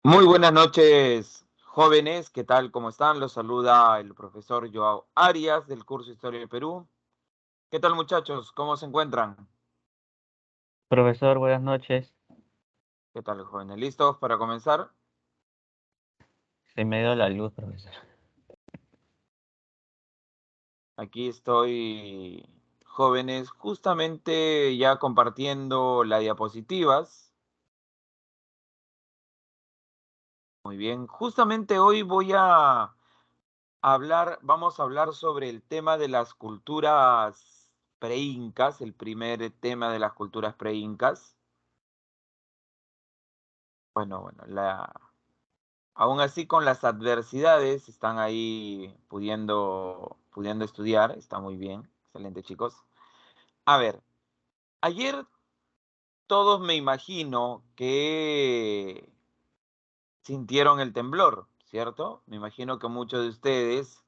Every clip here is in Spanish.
Muy buenas noches, jóvenes. ¿Qué tal? ¿Cómo están? Los saluda el profesor Joao Arias del curso Historia del Perú. ¿Qué tal, muchachos? ¿Cómo se encuentran? Profesor, buenas noches. ¿Qué tal, jóvenes? ¿Listos para comenzar? Se me dio la luz, profesor. Aquí estoy, jóvenes, justamente ya compartiendo las diapositivas. Muy bien. Justamente hoy vamos a hablar sobre el tema de las culturas preincas, el primer tema de las culturas preincas. Bueno, aún así con las adversidades están ahí pudiendo estudiar, está muy bien, excelente chicos. A ver, ayer todos me imagino que sintieron el temblor, ¿cierto? Me imagino que muchos de ustedes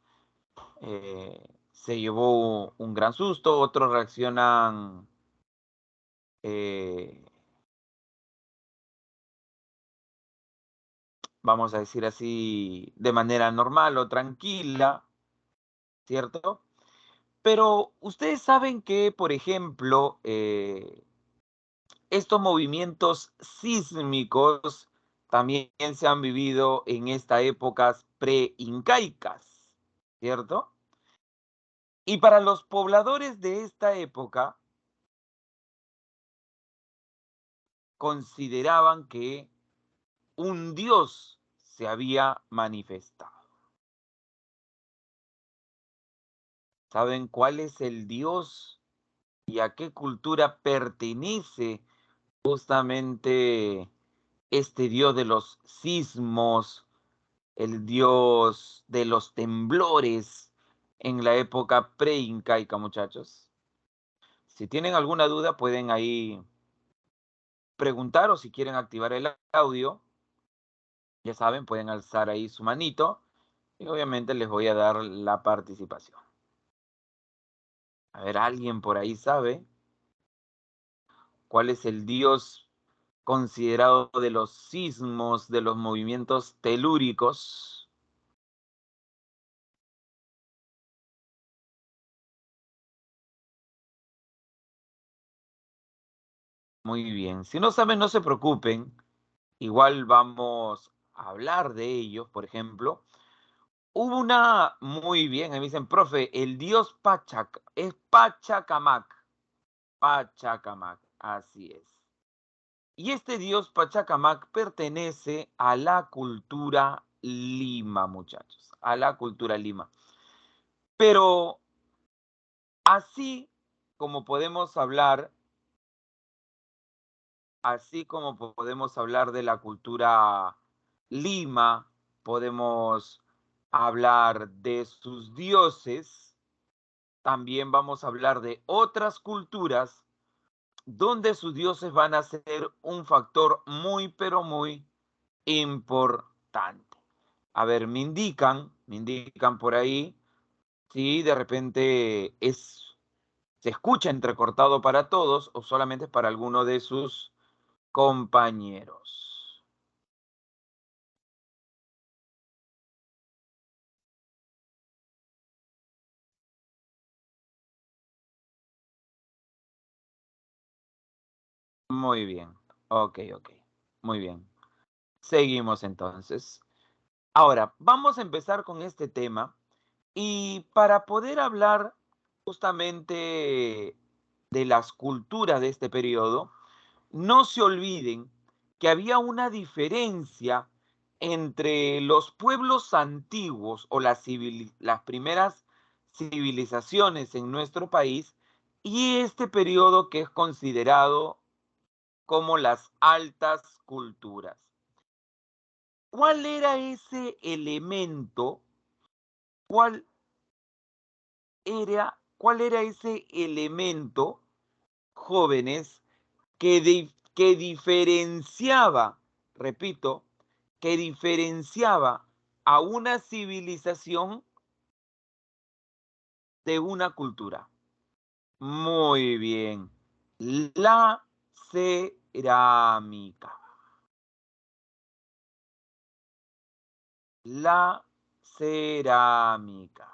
se llevó un gran susto, otros reaccionan eh, vamos a decir así, de manera normal o tranquila, ¿cierto? Pero ustedes saben que, por ejemplo, estos movimientos sísmicos también se han vivido en estas épocas pre-incaicas, ¿cierto? Y para los pobladores de esta época consideraban que un dios se había manifestado. ¿Saben cuál es el dios y a qué cultura pertenece justamente este dios de los sismos, el dios de los temblores en la época pre-incaica, muchachos? Si tienen alguna duda, pueden ahí preguntar o si quieren activar el audio, ya saben, pueden alzar ahí su manito y obviamente les voy a dar la participación. A ver, ¿alguien por ahí sabe cuál es el dios considerado de los sismos, de los movimientos telúricos? Muy bien. Si no saben, no se preocupen. Igual vamos a hablar de ellos, por ejemplo. Hubo una, muy bien, me dicen, profe, el dios es Pachacamac. Pachacamac, así es. Y este dios Pachacamac pertenece a la cultura Lima, muchachos, a la cultura Lima. Pero así como podemos hablar, así como podemos hablar de la cultura Lima, podemos hablar de sus dioses, también vamos a hablar de otras culturas donde sus dioses van a ser un factor muy, pero muy importante. A ver, me indican por ahí si de repente se escucha entrecortado para todos o solamente para alguno de sus compañeros. Muy bien. Ok. Muy bien. Seguimos entonces. Ahora, vamos a empezar con este tema y para poder hablar justamente de las culturas de este periodo, no se olviden que había una diferencia entre los pueblos antiguos o las primeras civilizaciones en nuestro país y este periodo que es considerado como las altas culturas. ¿Cuál era ese elemento? ¿Cuál cuál era ese elemento, jóvenes, que diferenciaba, repito, que diferenciaba a una civilización de una cultura? Muy bien, la cerámica. la cerámica.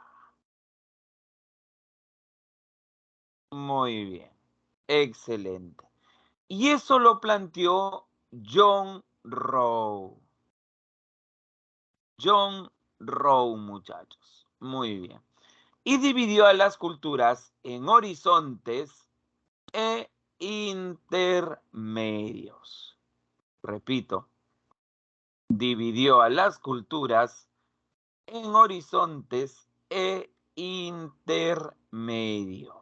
Muy bien, excelente. Y eso lo planteó John Rowe. John Rowe, muchachos. Muy bien. Y dividió a las culturas en horizontes e intermedios. Repito, dividió a las culturas en horizontes e intermedios.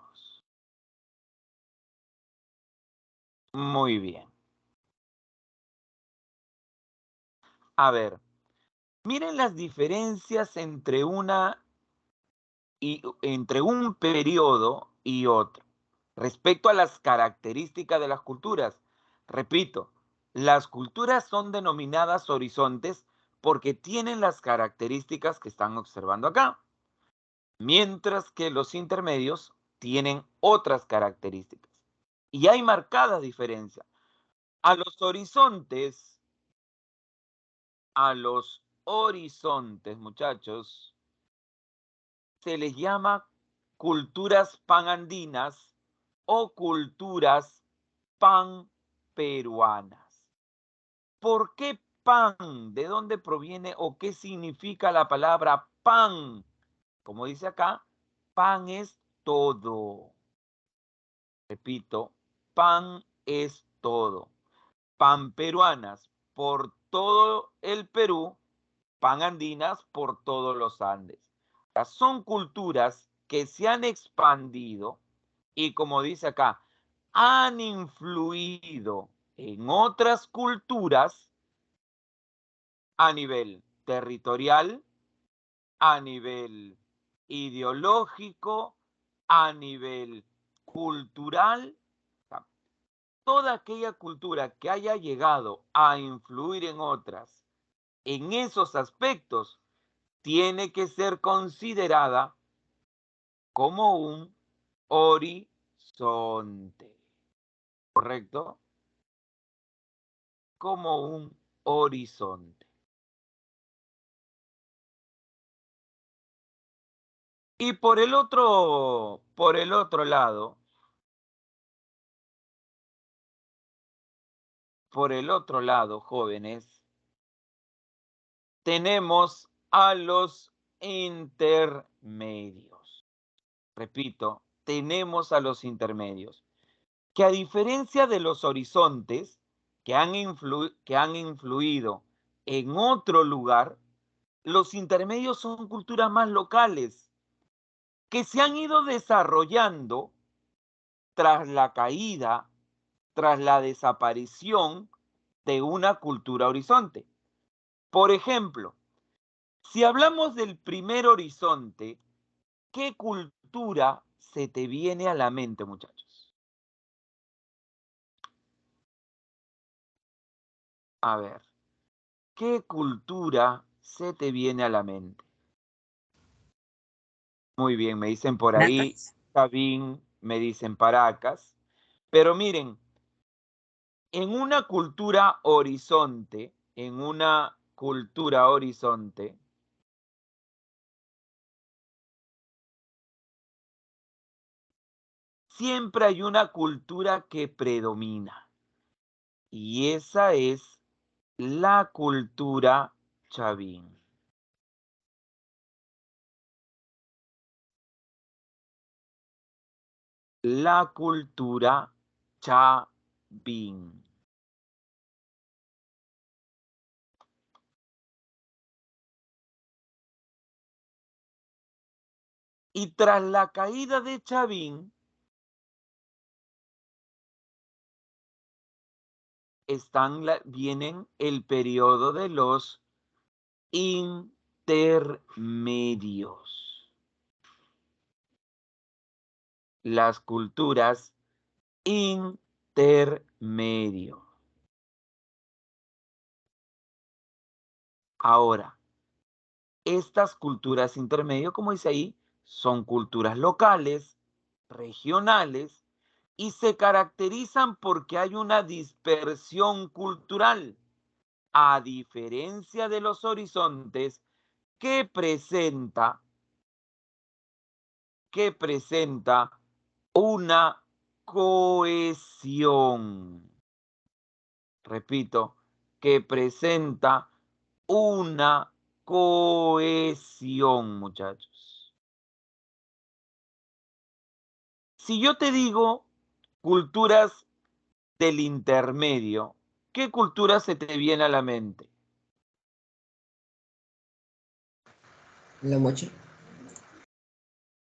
Muy bien. A ver, miren las diferencias entre entre un periodo y otro. Respecto a las características de las culturas, repito, las culturas son denominadas horizontes porque tienen las características que están observando acá, mientras que los intermedios tienen otras características. Y hay marcada diferencia. A los horizontes, muchachos, se les llama culturas panandinas o culturas panperuanas. ¿Por qué pan? ¿De dónde proviene o qué significa la palabra pan? Como dice acá, pan es todo. Repito, pan es todo. Panperuanas por todo el Perú, panandinas por todos los Andes. Son culturas que se han expandido y, como dice acá, han influido en otras culturas a nivel territorial, a nivel ideológico, a nivel cultural. Toda aquella cultura que haya llegado a influir en otras en esos aspectos tiene que ser considerada como un horizonte, ¿correcto? Como un horizonte. Y por el otro lado, jóvenes, tenemos a los intermedios. Repito, tenemos a los intermedios, que a diferencia de los horizontes que han influido en otro lugar, los intermedios son culturas más locales que se han ido desarrollando tras la caída, tras la desaparición de una cultura horizonte. Por ejemplo, si hablamos del primer horizonte, ¿qué cultura se te viene a la mente, muchachos? A ver, ¿qué cultura se te viene a la mente? Muy bien, me dicen por ahí, Sabín, me dicen Paracas. Pero miren, en una cultura horizonte, siempre hay una cultura que predomina. Y esa es la cultura chavín. La cultura chavín. Y tras la caída de Chavín, vienen el periodo de los intermedios. Las culturas intermedios. Ahora, estas culturas intermedias, como dice ahí, son culturas locales, regionales, y se caracterizan porque hay una dispersión cultural. A diferencia de los horizontes, que presenta una cohesión. Repito, que presenta una cohesión, muchachos. Si yo te digo culturas del intermedio, ¿qué cultura se te viene a la mente? La moche.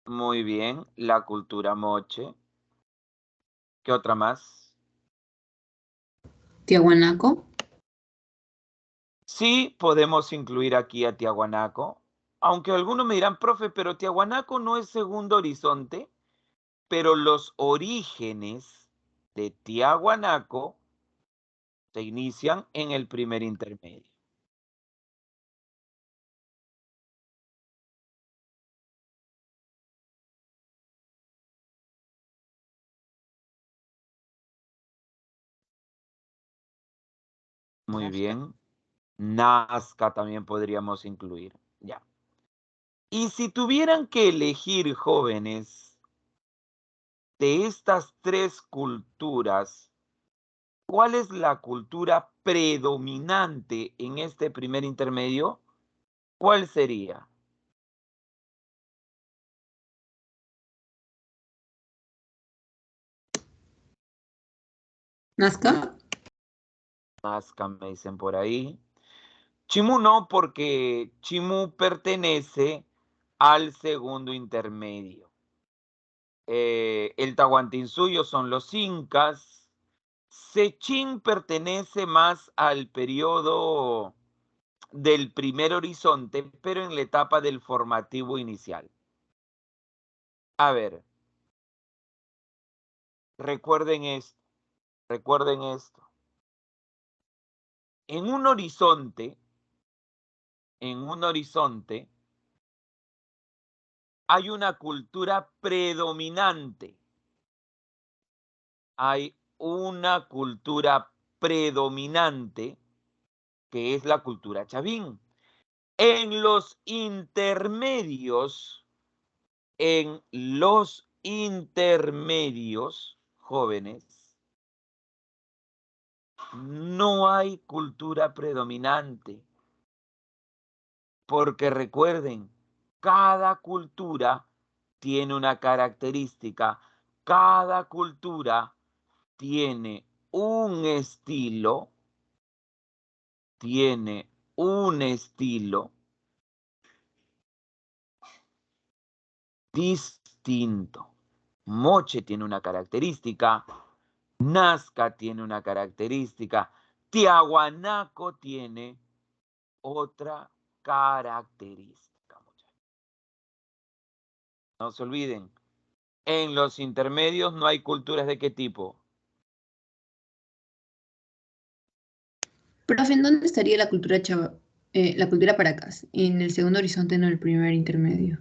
Muy bien, la cultura moche. ¿Qué otra más? Tiahuanaco. Sí, podemos incluir aquí a Tiahuanaco, aunque algunos me dirán, profe, pero Tiahuanaco no es segundo horizonte, pero los orígenes de Tiahuanaco se inician en el primer intermedio. Muy bien. Nazca también podríamos incluir. Ya. Y si tuvieran que elegir, jóvenes, de estas tres culturas, ¿cuál es la cultura predominante en este primer intermedio? ¿Cuál sería? Nazca. Nazca, me dicen por ahí. Chimú no, porque Chimú pertenece al segundo intermedio. El Tahuantinsuyo son los incas. Sechín pertenece más al periodo del primer horizonte, pero en la etapa del formativo inicial. A ver, recuerden esto, recuerden esto. En un horizonte, hay una cultura predominante. Hay una cultura predominante que es la cultura chavín. En los intermedios, jóvenes, no hay cultura predominante. Porque recuerden, cada cultura tiene una característica, cada cultura tiene un estilo distinto. Moche tiene una característica, Nazca tiene una característica, Tiahuanaco tiene otra característica. No se olviden, en los intermedios no hay culturas de qué tipo. Profe, ¿en dónde estaría la cultura la cultura Paracas? ¿En el segundo horizonte, no en el primer intermedio?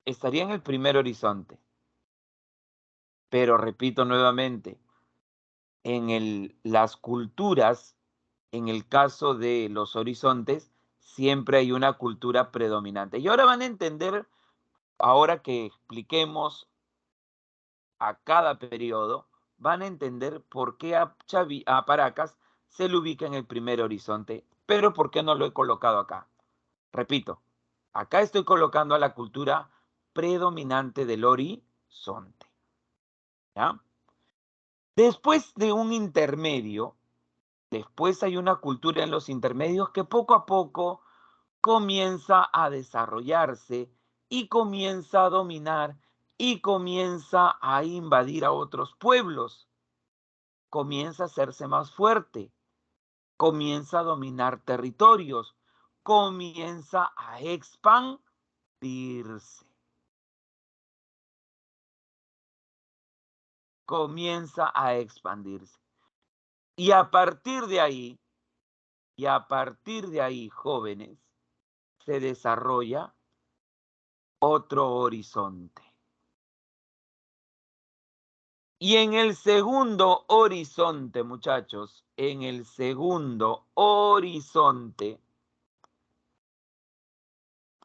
Estaría en el primer horizonte. Pero repito nuevamente, las culturas, en el caso de los horizontes, siempre hay una cultura predominante. Y ahora van a entender, ahora que expliquemos a cada periodo, van a entender por qué a Paracas se le ubica en el primer horizonte, pero por qué no lo he colocado acá. Repito, acá estoy colocando a la cultura predominante del horizonte. ¿Ya? Después de un intermedio, después hay una cultura en los intermedios que poco a poco comienza a desarrollarse y comienza a dominar y comienza a invadir a otros pueblos, comienza a hacerse más fuerte, comienza a dominar territorios, comienza a expandirse. Comienza a expandirse. Y a partir de ahí, jóvenes, se desarrolla otro horizonte. Y en el segundo horizonte, muchachos, en el segundo horizonte,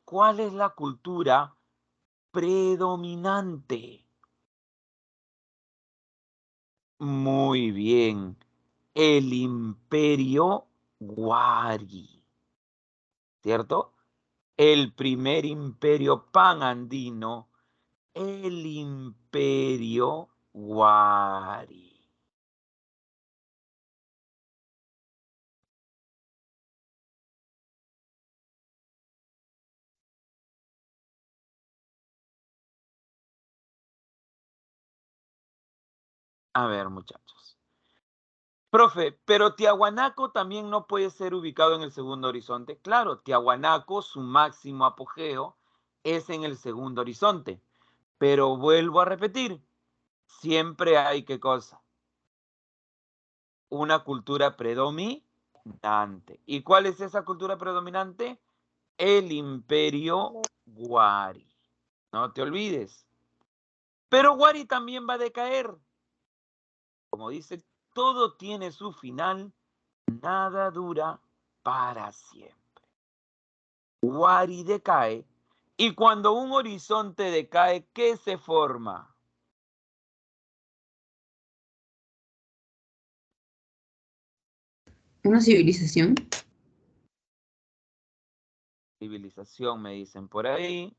¿cuál es la cultura predominante? Muy bien, el Imperio Wari, ¿cierto? El primer imperio panandino, el Imperio Wari. A ver, muchachos. Profe, pero Tiahuanaco también no puede ser ubicado en el segundo horizonte. Claro, Tiahuanaco, su máximo apogeo es en el segundo horizonte. Pero vuelvo a repetir, siempre hay ¿qué cosa? Una cultura predominante. ¿Y cuál es esa cultura predominante? El Imperio Wari. No te olvides. Pero Wari también va a decaer. Como dice, todo tiene su final, nada dura para siempre. Wari decae, y cuando un horizonte decae, ¿qué se forma? ¿Una civilización? Civilización, me dicen por ahí.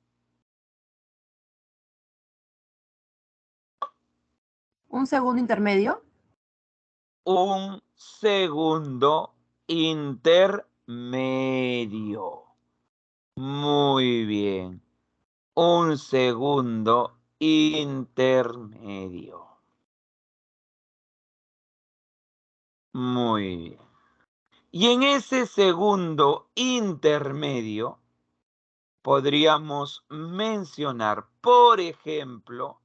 ¿Un segundo intermedio? Un segundo intermedio. Muy bien. Un segundo intermedio. Muy bien. Y en ese segundo intermedio podríamos mencionar, por ejemplo,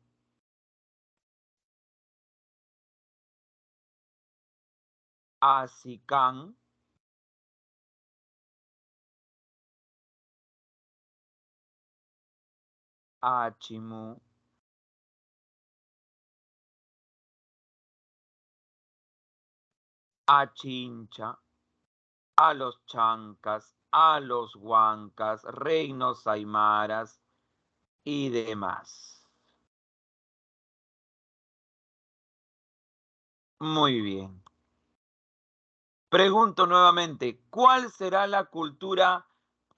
a Sicán, a Chimú, a Chincha, a los chancas, a los huancas, reinos aymaras y demás. Muy bien. Pregunto nuevamente, ¿cuál será la cultura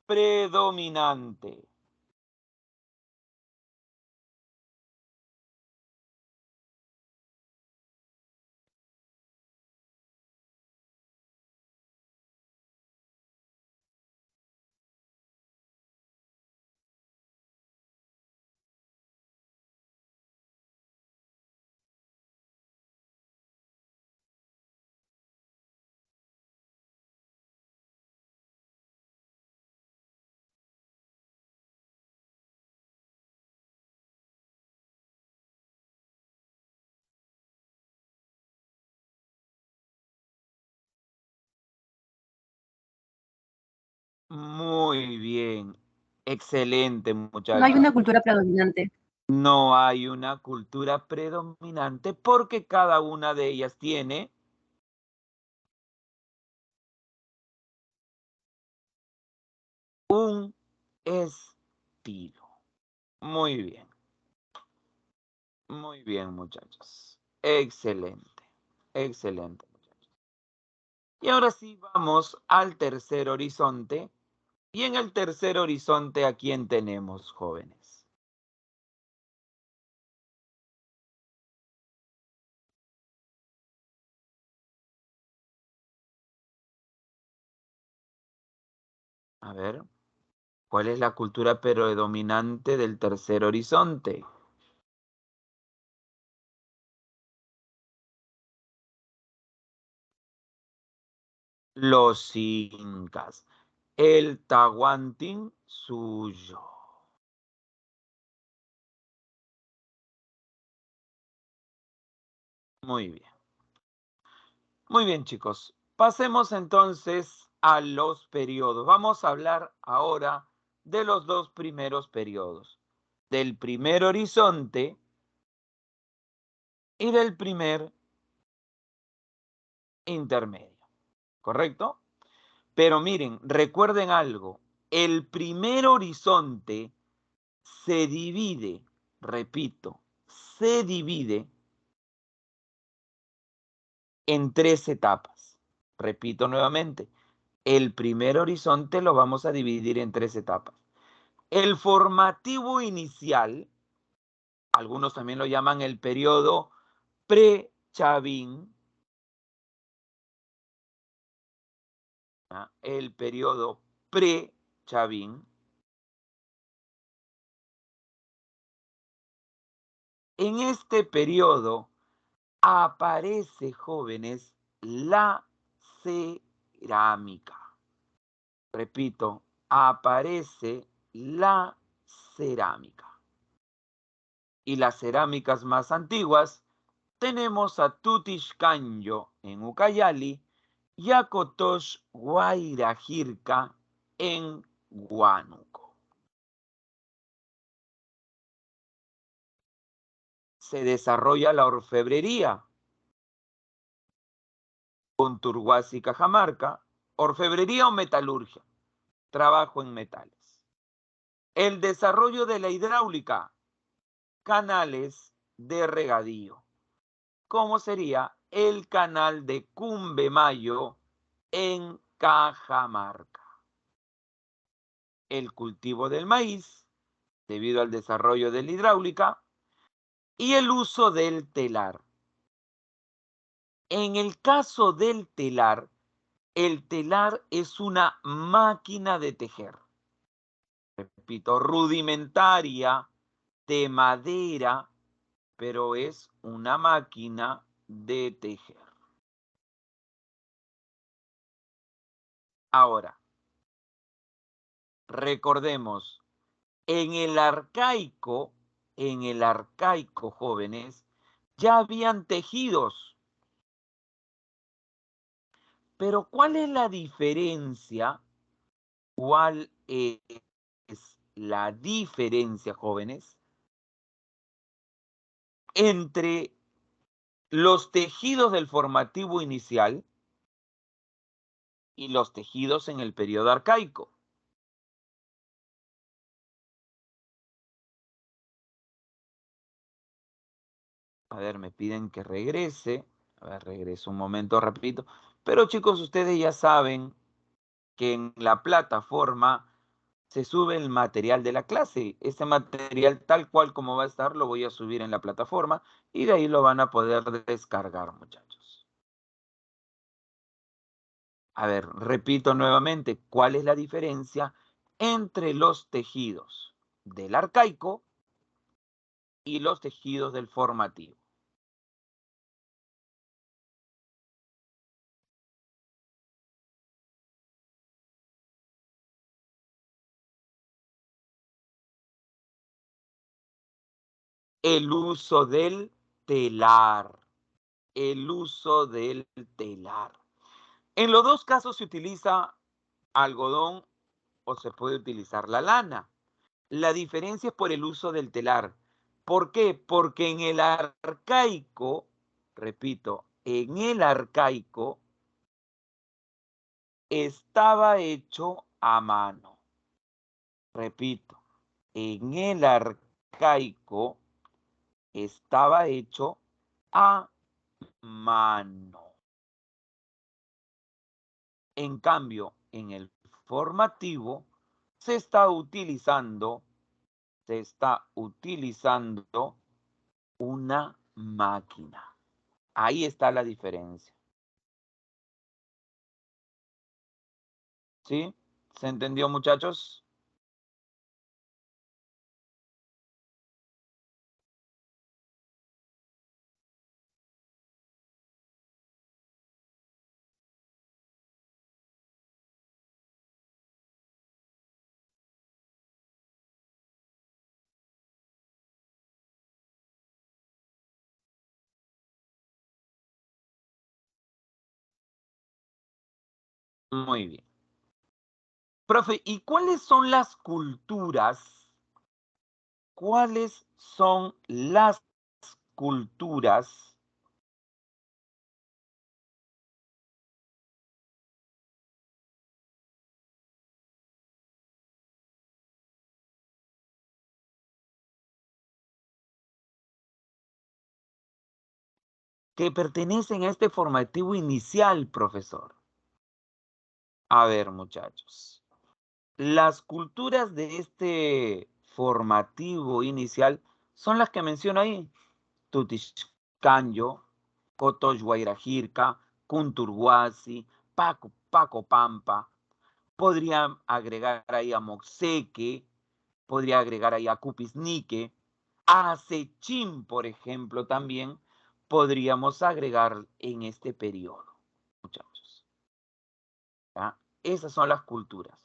predominante? Muy bien. Excelente, No hay muchachos. una cultura predominante. No hay una cultura predominante porque cada una de ellas tiene un estilo. Muy bien. Muy bien, muchachos. Excelente. Excelente, muchachos. Y ahora sí vamos al tercer horizonte. Y en el tercer horizonte, ¿a quién tenemos, jóvenes? A ver, ¿cuál es la cultura predominante del tercer horizonte? Los incas. El Tahuantinsuyo. Muy bien. Muy bien, chicos. Pasemos entonces a los periodos. Vamos a hablar ahora de los dos primeros periodos. Del primer horizonte y del primer intermedio. ¿Correcto? Pero miren, recuerden algo. el primer horizonte se divide, repito, se divide en 3 etapas. Repito nuevamente, el primer horizonte lo vamos a dividir en 3 etapas. El formativo inicial, algunos también lo llaman el periodo pre-Chavín, el periodo pre-Chavín. En este periodo aparece, jóvenes, la cerámica. Repito, aparece la cerámica. Y las cerámicas más antiguas tenemos a Tutixcanyo en Ucayali y a Cotox Guairajirca en Huánuco. Se desarrolla la orfebrería con Turguasi y Cajamarca, orfebrería o metalurgia, trabajo en metales. El desarrollo de la hidráulica, canales de regadío, como sería el canal de Cumbemayo en Cajamarca. El cultivo del maíz, debido al desarrollo de la hidráulica, y el uso del telar. En el caso del telar, el telar es una máquina de tejer. Repito, rudimentaria, de madera, pero es una máquina de tejer. Ahora, recordemos, en el arcaico, jóvenes, ya habían tejidos. Pero ¿cuál es la diferencia? ¿Cuál es la diferencia, jóvenes, entre los tejidos del formativo inicial y los tejidos en el periodo arcaico? A ver, me piden que regrese. A ver, regreso un momento, rapidito. Pero chicos, ustedes ya saben que en la plataforma se sube el material de la clase. Este material tal cual como va a estar lo voy a subir en la plataforma y de ahí lo van a poder descargar, muchachos. A ver, repito nuevamente, ¿cuál es la diferencia entre los tejidos del arcaico y los tejidos del formativo? El uso del telar. El uso del telar. En los dos casos se utiliza algodón o se puede utilizar la lana. La diferencia es por el uso del telar. ¿Por qué? Porque en el arcaico, repito, en el arcaico estaba hecho a mano. Repito, en el arcaico estaba hecho a mano. En cambio, en el formativo se está utilizando una máquina. Ahí está la diferencia. ¿Sí? ¿Se entendió, muchachos? Muy bien. Profe, ¿y cuáles son las culturas? ¿Cuáles son las culturas que pertenecen a este formativo inicial, profesor. A ver, muchachos. Las culturas de este formativo inicial son las que menciono ahí. Tutixcanyo, Cotox-Guairajirca, Cunturhuasi, Paco Pampa. Podría agregar ahí a Moxeque, podría agregar ahí a Cupisnique, a Sechín, por ejemplo, también podríamos agregar en este periodo, muchachos. ¿Ya? Esas son las culturas.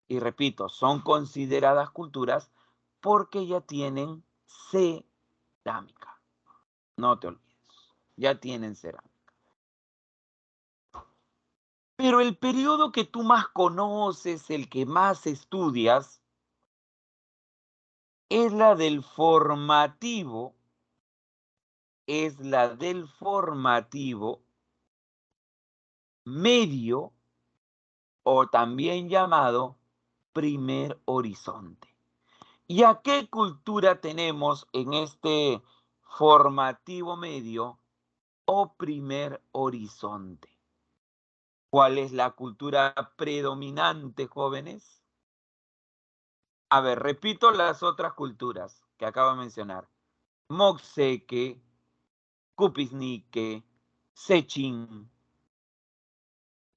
Y repito, son consideradas culturas porque ya tienen cerámica. No te olvides, ya tienen cerámica. Pero el periodo que tú más conoces, el que más estudias, es la del formativo, medio o también llamado primer horizonte. ¿Y a qué cultura tenemos en este formativo medio o primer horizonte? ¿Cuál es la cultura predominante, jóvenes? A ver, repito las otras culturas que acabo de mencionar. Moxeque, Cupisnique, Sechín.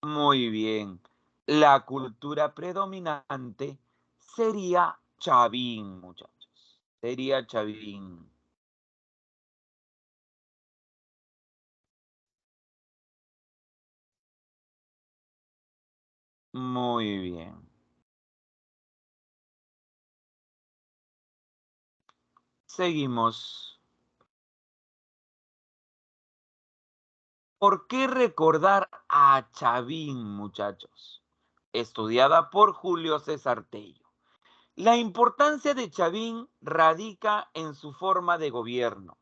Muy bien. La cultura predominante sería Chavín, muchachos. Sería Chavín. Muy bien. Seguimos. ¿Por qué recordar a Chavín, muchachos? Estudiada por Julio César Tello. La importancia de Chavín radica en su forma de gobierno.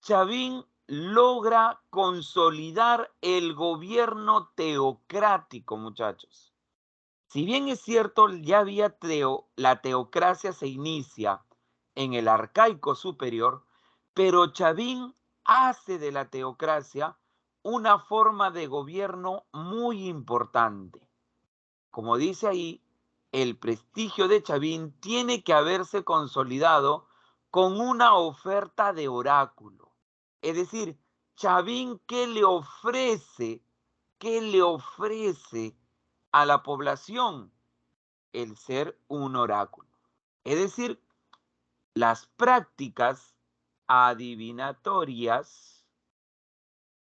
Chavín logra consolidar el gobierno teocrático, muchachos. Si bien es cierto, ya había la teocracia se inicia en el arcaico superior, pero Chavín hace de la teocracia una forma de gobierno muy importante. Como dice ahí, el prestigio de Chavín tiene que haberse consolidado con una oferta de oráculo. Es decir, Chavín, ¿qué le ofrece? ¿Qué le ofrece a la población? El ser un oráculo. Es decir, las prácticas adivinatorias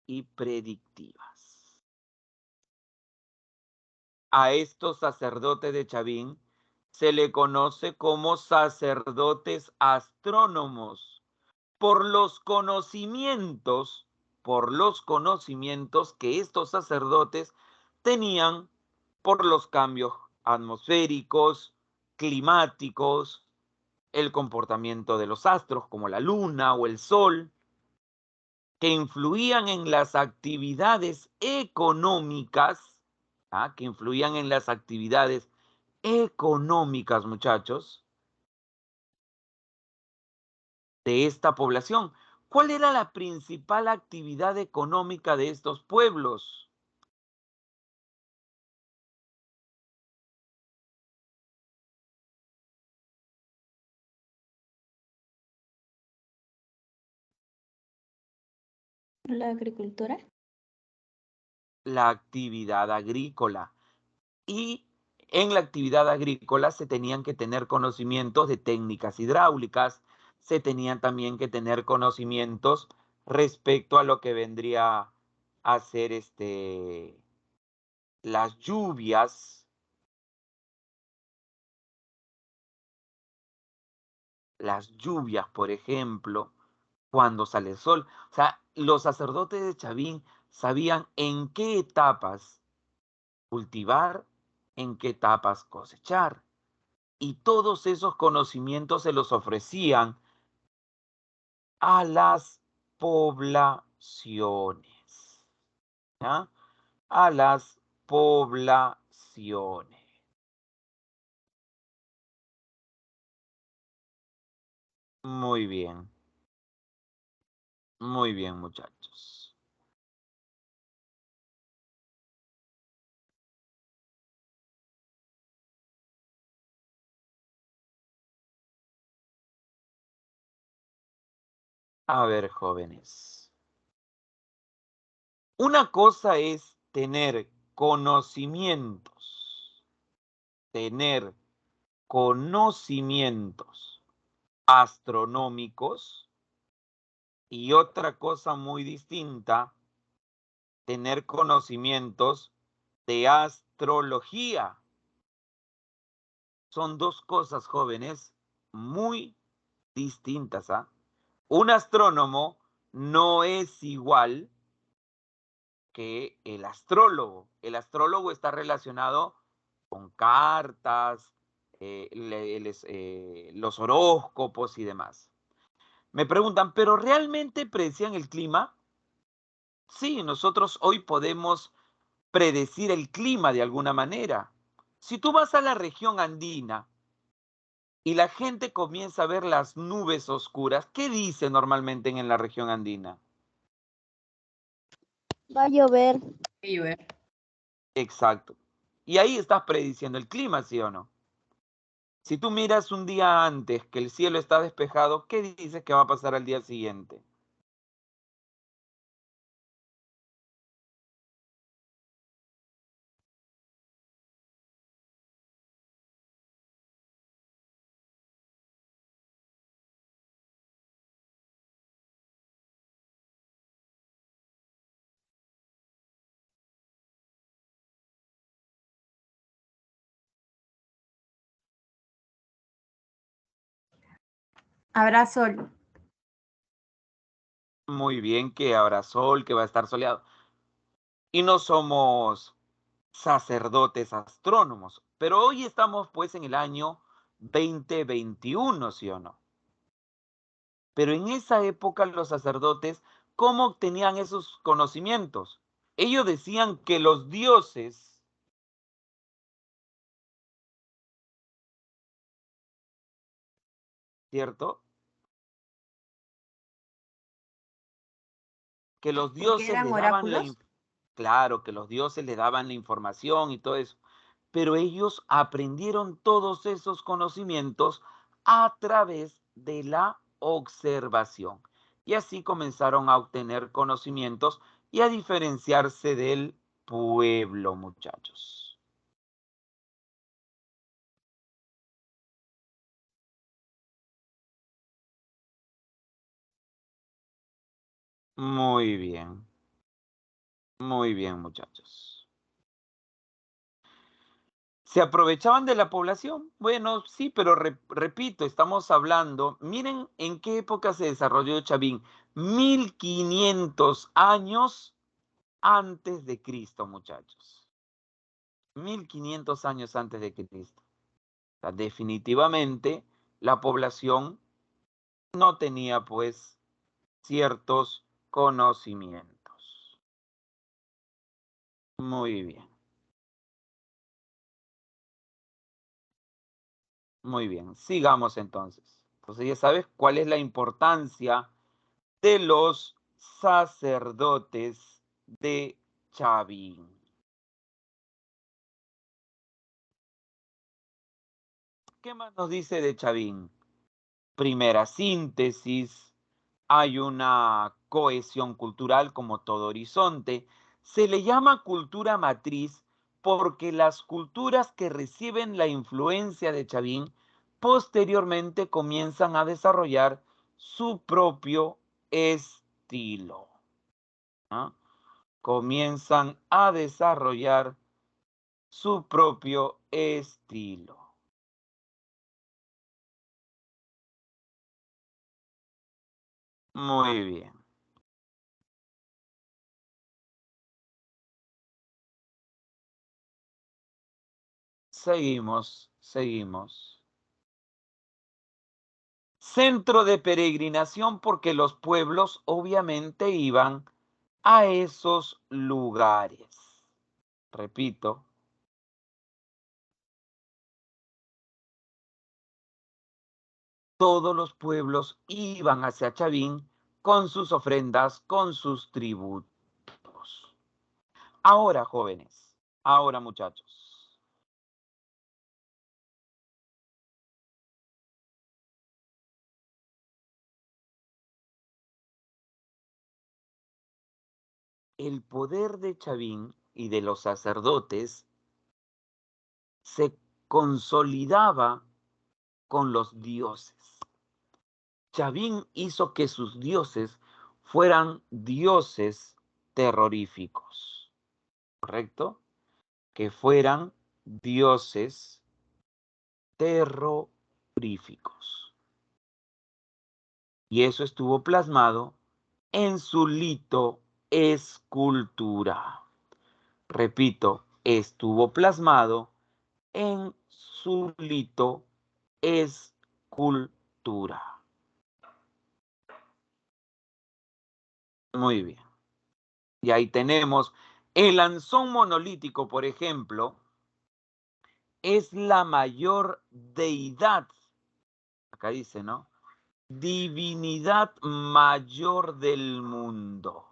y predictivas. A estos sacerdotes de Chavín se le conoce como sacerdotes astrónomos por los conocimientos, que estos sacerdotes tenían por los cambios atmosféricos, climáticos, el comportamiento de los astros como la luna o el sol, que influían en las actividades económicas, que influían en las actividades económicas, muchachos, de esta población. ¿Cuál era la principal actividad económica de estos pueblos? La agricultura. La actividad agrícola. Y en la actividad agrícola se tenían que tener conocimientos de técnicas hidráulicas, se tenían también que tener conocimientos respecto a lo que vendría a ser las lluvias, por ejemplo, cuando sale el sol. O sea, los sacerdotes de Chavín sabían en qué etapas cultivar, en qué etapas cosechar. Y todos esos conocimientos se los ofrecían a las poblaciones. ¿Ya? A las poblaciones. Muy bien. Muy bien, muchachos. A ver, jóvenes. Una cosa es tener conocimientos astronómicos, y otra cosa muy distinta, tener conocimientos de astrología. Son dos cosas, jóvenes, muy distintas, ¿ah? Un astrónomo no es igual que el astrólogo. El astrólogo está relacionado con cartas, los horóscopos y demás. Me preguntan, ¿pero realmente predecían el clima? Sí, nosotros hoy podemos predecir el clima de alguna manera. Si tú vas a la región andina y la gente comienza a ver las nubes oscuras, ¿qué dice normalmente en la región andina? Va a llover. Que llover. Exacto. Y ahí estás prediciendo el clima, ¿sí o no? Si tú miras un día antes que el cielo está despejado, ¿qué dices que va a pasar al día siguiente? Habrá sol. Muy bien, que habrá sol, que va a estar soleado. Y no somos sacerdotes astrónomos, pero hoy estamos pues en el año 2021, ¿sí o no? Pero en esa época los sacerdotes, ¿cómo obtenían esos conocimientos? Ellos decían que los dioses, ¿cierto? Que los Porque dioses eran le daban oráculos. claro, que los dioses le daban la información y todo eso. Pero ellos aprendieron todos esos conocimientos a través de la observación. Y así comenzaron a obtener conocimientos y a diferenciarse del pueblo, muchachos. Muy bien. Muy bien, muchachos. ¿Se aprovechaban de la población? Bueno, sí, pero repito, estamos hablando, miren en qué época se desarrolló Chavín. 1500 años antes de Cristo, muchachos. 1500 años antes de Cristo. O sea, definitivamente la población no tenía pues ciertos conocimientos. Muy bien. Muy bien, sigamos entonces. Entonces ya sabes cuál es la importancia de los sacerdotes de Chavín. ¿Qué más nos dice de Chavín? Primera síntesis, hay una cohesión cultural como todo horizonte. Se le llama cultura matriz porque las culturas que reciben la influencia de Chavín posteriormente comienzan a desarrollar su propio estilo. ¿Ah? Comienzan a desarrollar su propio estilo. Muy bien. Seguimos. Centro de peregrinación porque los pueblos obviamente iban a esos lugares. Repito, todos los pueblos iban hacia Chavín con sus ofrendas, con sus tributos. Ahora, jóvenes, ahora, muchachos, el poder de Chavín y de los sacerdotes se consolidaba con los dioses. Chavín hizo que sus dioses fueran dioses terroríficos, ¿correcto? Que fueran dioses terroríficos. Y eso estuvo plasmado en su litoescultura. Repito, estuvo plasmado en su litoescultura. Muy bien. Y ahí tenemos el Anzón monolítico, por ejemplo, es la mayor deidad. Acá dice, ¿no? Divinidad mayor del mundo.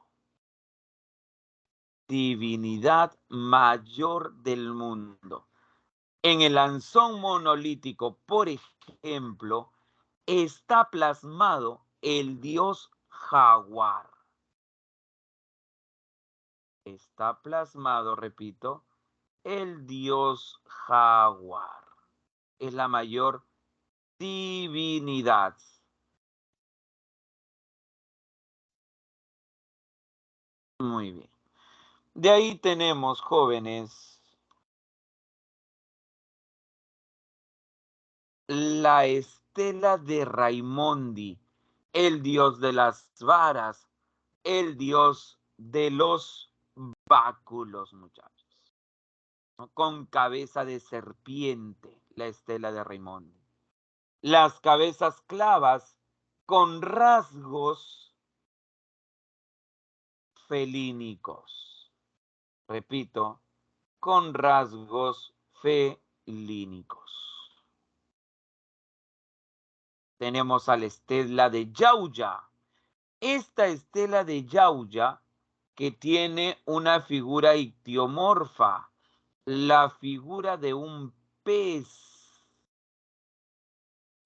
Divinidad mayor del mundo. En el Anzón monolítico, por ejemplo, está plasmado el dios jaguar. Está plasmado, repito, el dios jaguar. Es la mayor divinidad. Muy bien. De ahí tenemos, jóvenes, la estela de Raimondi, el dios de las varas, el dios de los báculos, muchachos, ¿no? Con cabeza de serpiente, la estela de Raimondi. Las cabezas clavas con rasgos felínicos. Repito, con rasgos felínicos. Tenemos a la estela de Yauya. Esta estela de Yauya que tiene una figura ictiomorfa, la figura de un pez.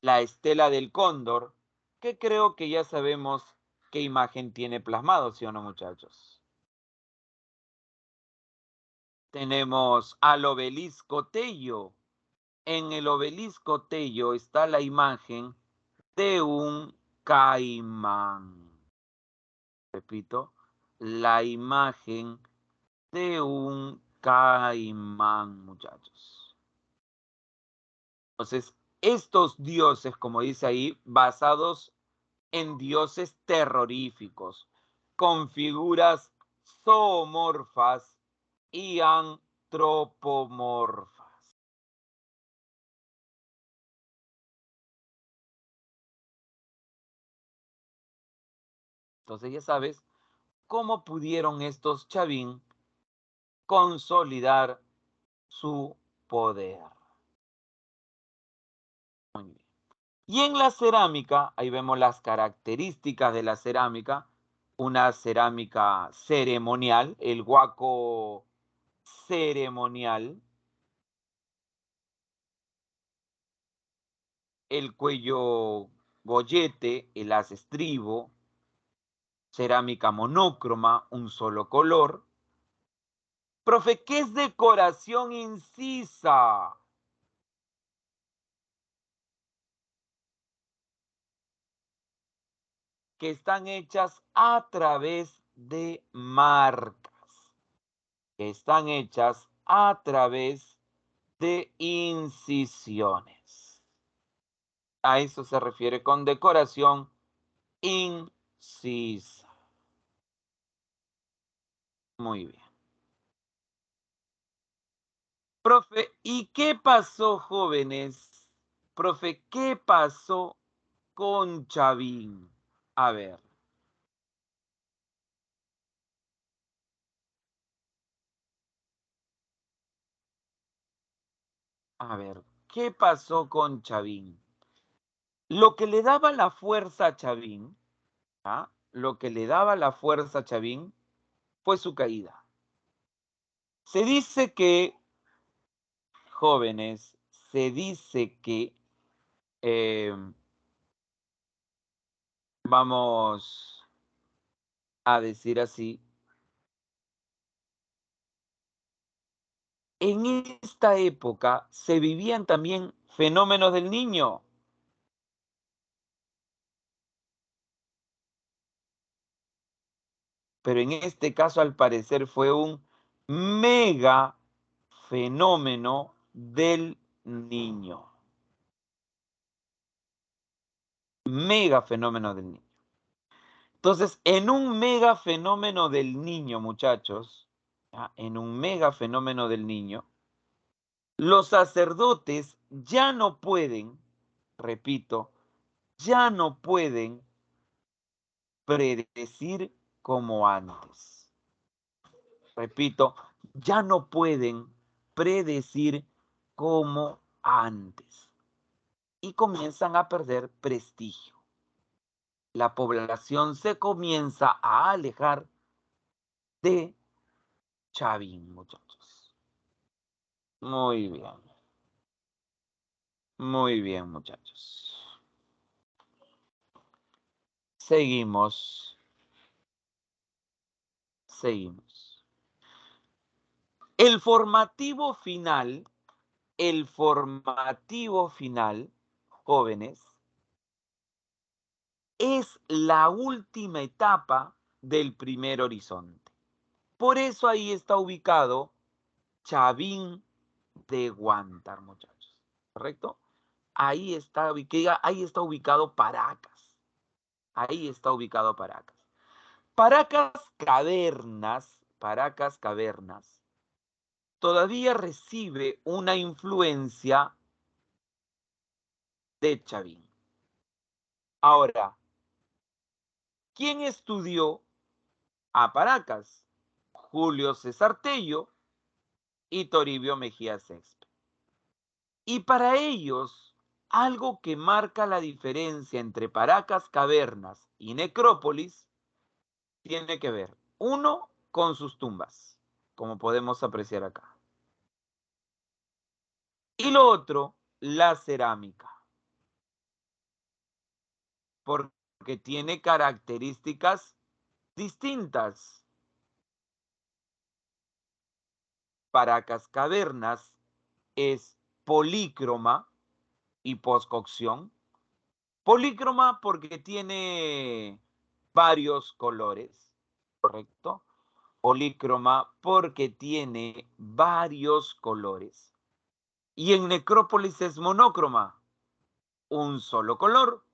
La estela del cóndor, que creo que ya sabemos qué imagen tiene plasmado, ¿sí o no, muchachos? Tenemos al obelisco Tello. En el obelisco Tello está la imagen de un caimán. Repito, la imagen de un caimán, muchachos. Entonces, estos dioses, como dice ahí, basados en dioses terroríficos, con figuras zoomorfas y antropomorfas. Entonces ya sabes cómo pudieron estos Chavín consolidar su poder. Muy bien. Y en la cerámica, ahí vemos las características de la cerámica, una cerámica ceremonial, el huaco ceremonial, el cuello gollete, el haz estribo, cerámica monócroma, un solo color. Profe, ¿qué es decoración incisa? Que están hechas a través de marcas, que están hechas a través de incisiones. A eso se refiere con decoración incisa. Muy bien. Profe, ¿y qué pasó, jóvenes? Profe, ¿qué pasó con Chavín? A ver. A ver, ¿qué pasó con Chavín? Lo que le daba la fuerza a Chavín, ¿ah? Lo que le daba la fuerza a Chavín fue su caída. Se dice que, jóvenes, se dice que, vamos a decir así, en esta época se vivían también fenómenos del niño. Pero en este caso, al parecer, fue un mega fenómeno del niño. Mega fenómeno del niño. Entonces, en un mega fenómeno del niño, muchachos, ¿ya? En un mega fenómeno del niño, los sacerdotes ya no pueden, repito, ya no pueden predecir como antes. Repito, ya no pueden predecir como antes. Y comienzan a perder prestigio. La población se comienza a alejar de Chavín, muchachos. Muy bien. Muy bien, muchachos. Seguimos. Seguimos. El formativo final, jóvenes, es la última etapa del primer horizonte. Por eso ahí está ubicado Chavín de Huántar, muchachos. ¿Correcto? Ahí está ubicado Paracas. Ahí está ubicado Paracas. Paracas Cavernas, todavía recibe una influencia de Chavín. Ahora, ¿quién estudió a Paracas? Julio César Tello y Toribio Mejía Céspedes. Y para ellos, algo que marca la diferencia entre Paracas Cavernas y Necrópolis tiene que ver, uno, con sus tumbas, como podemos apreciar acá. Y lo otro, la cerámica, porque tiene características distintas. Paracas Cavernas es polícroma y poscocción. Polícroma porque tiene varios colores, ¿correcto? Polícroma porque tiene varios colores. Y en necrópolis es monócroma, un solo color.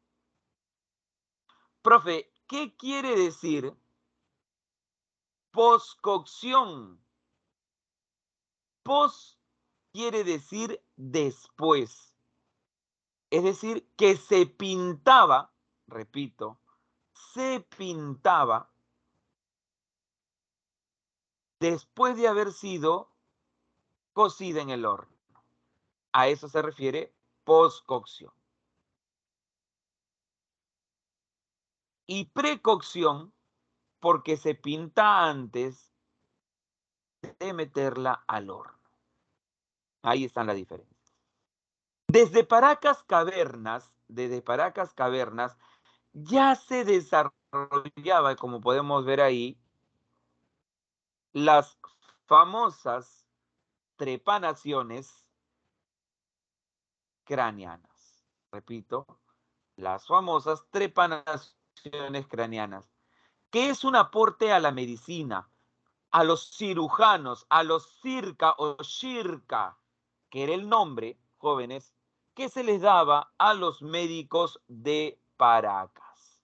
Profe, ¿qué quiere decir poscocción? Pos quiere decir después. Es decir, que se pintaba, repito, se pintaba después de haber sido cocida en el horno. A eso se refiere poscocción. Y precocción porque se pinta antes de meterla al horno. Ahí están las diferencias. Desde Paracas Cavernas, ya se desarrollaba, como podemos ver ahí, las famosas trepanaciones craneanas. Repito, las famosas trepanaciones craneanas, que es un aporte a la medicina, a los cirujanos, a los circa o shirka, que era el nombre, jóvenes, que se les daba a los médicos de Paracas.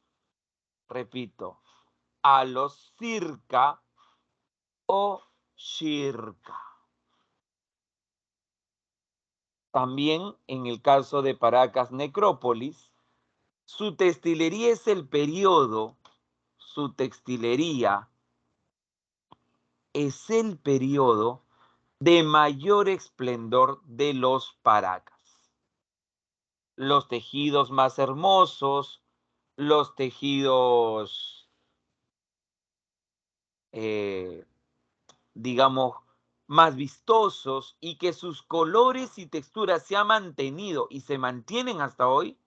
Repito, a los circa o shirka. También en el caso de Paracas Necrópolis, su textilería es el periodo, de mayor esplendor de los Paracas. Los tejidos más hermosos, los tejidos, digamos, más vistosos y que sus colores y texturas se han mantenido y se mantienen hasta hoy,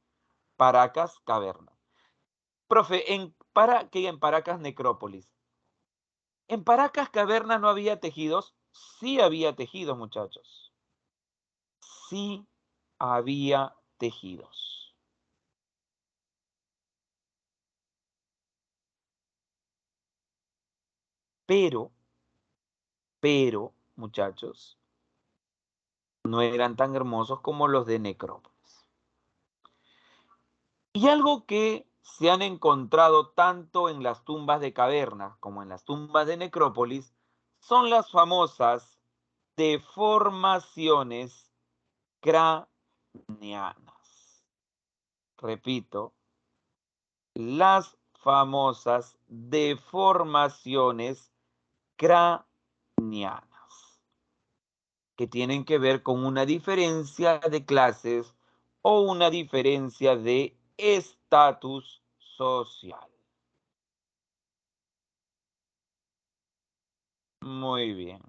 Paracas Caverna. Profe, en Paracas Necrópolis, ¿en Paracas Caverna no había tejidos? Sí había tejidos, muchachos. Sí había tejidos. Pero, muchachos, no eran tan hermosos como los de Necrópolis. Y algo que se han encontrado tanto en las tumbas de cavernas como en las tumbas de Necrópolis son las famosas deformaciones craneanas. Repito, las famosas deformaciones craneanas, que tienen que ver con una diferencia de clases o una diferencia de estatus social. Muy bien.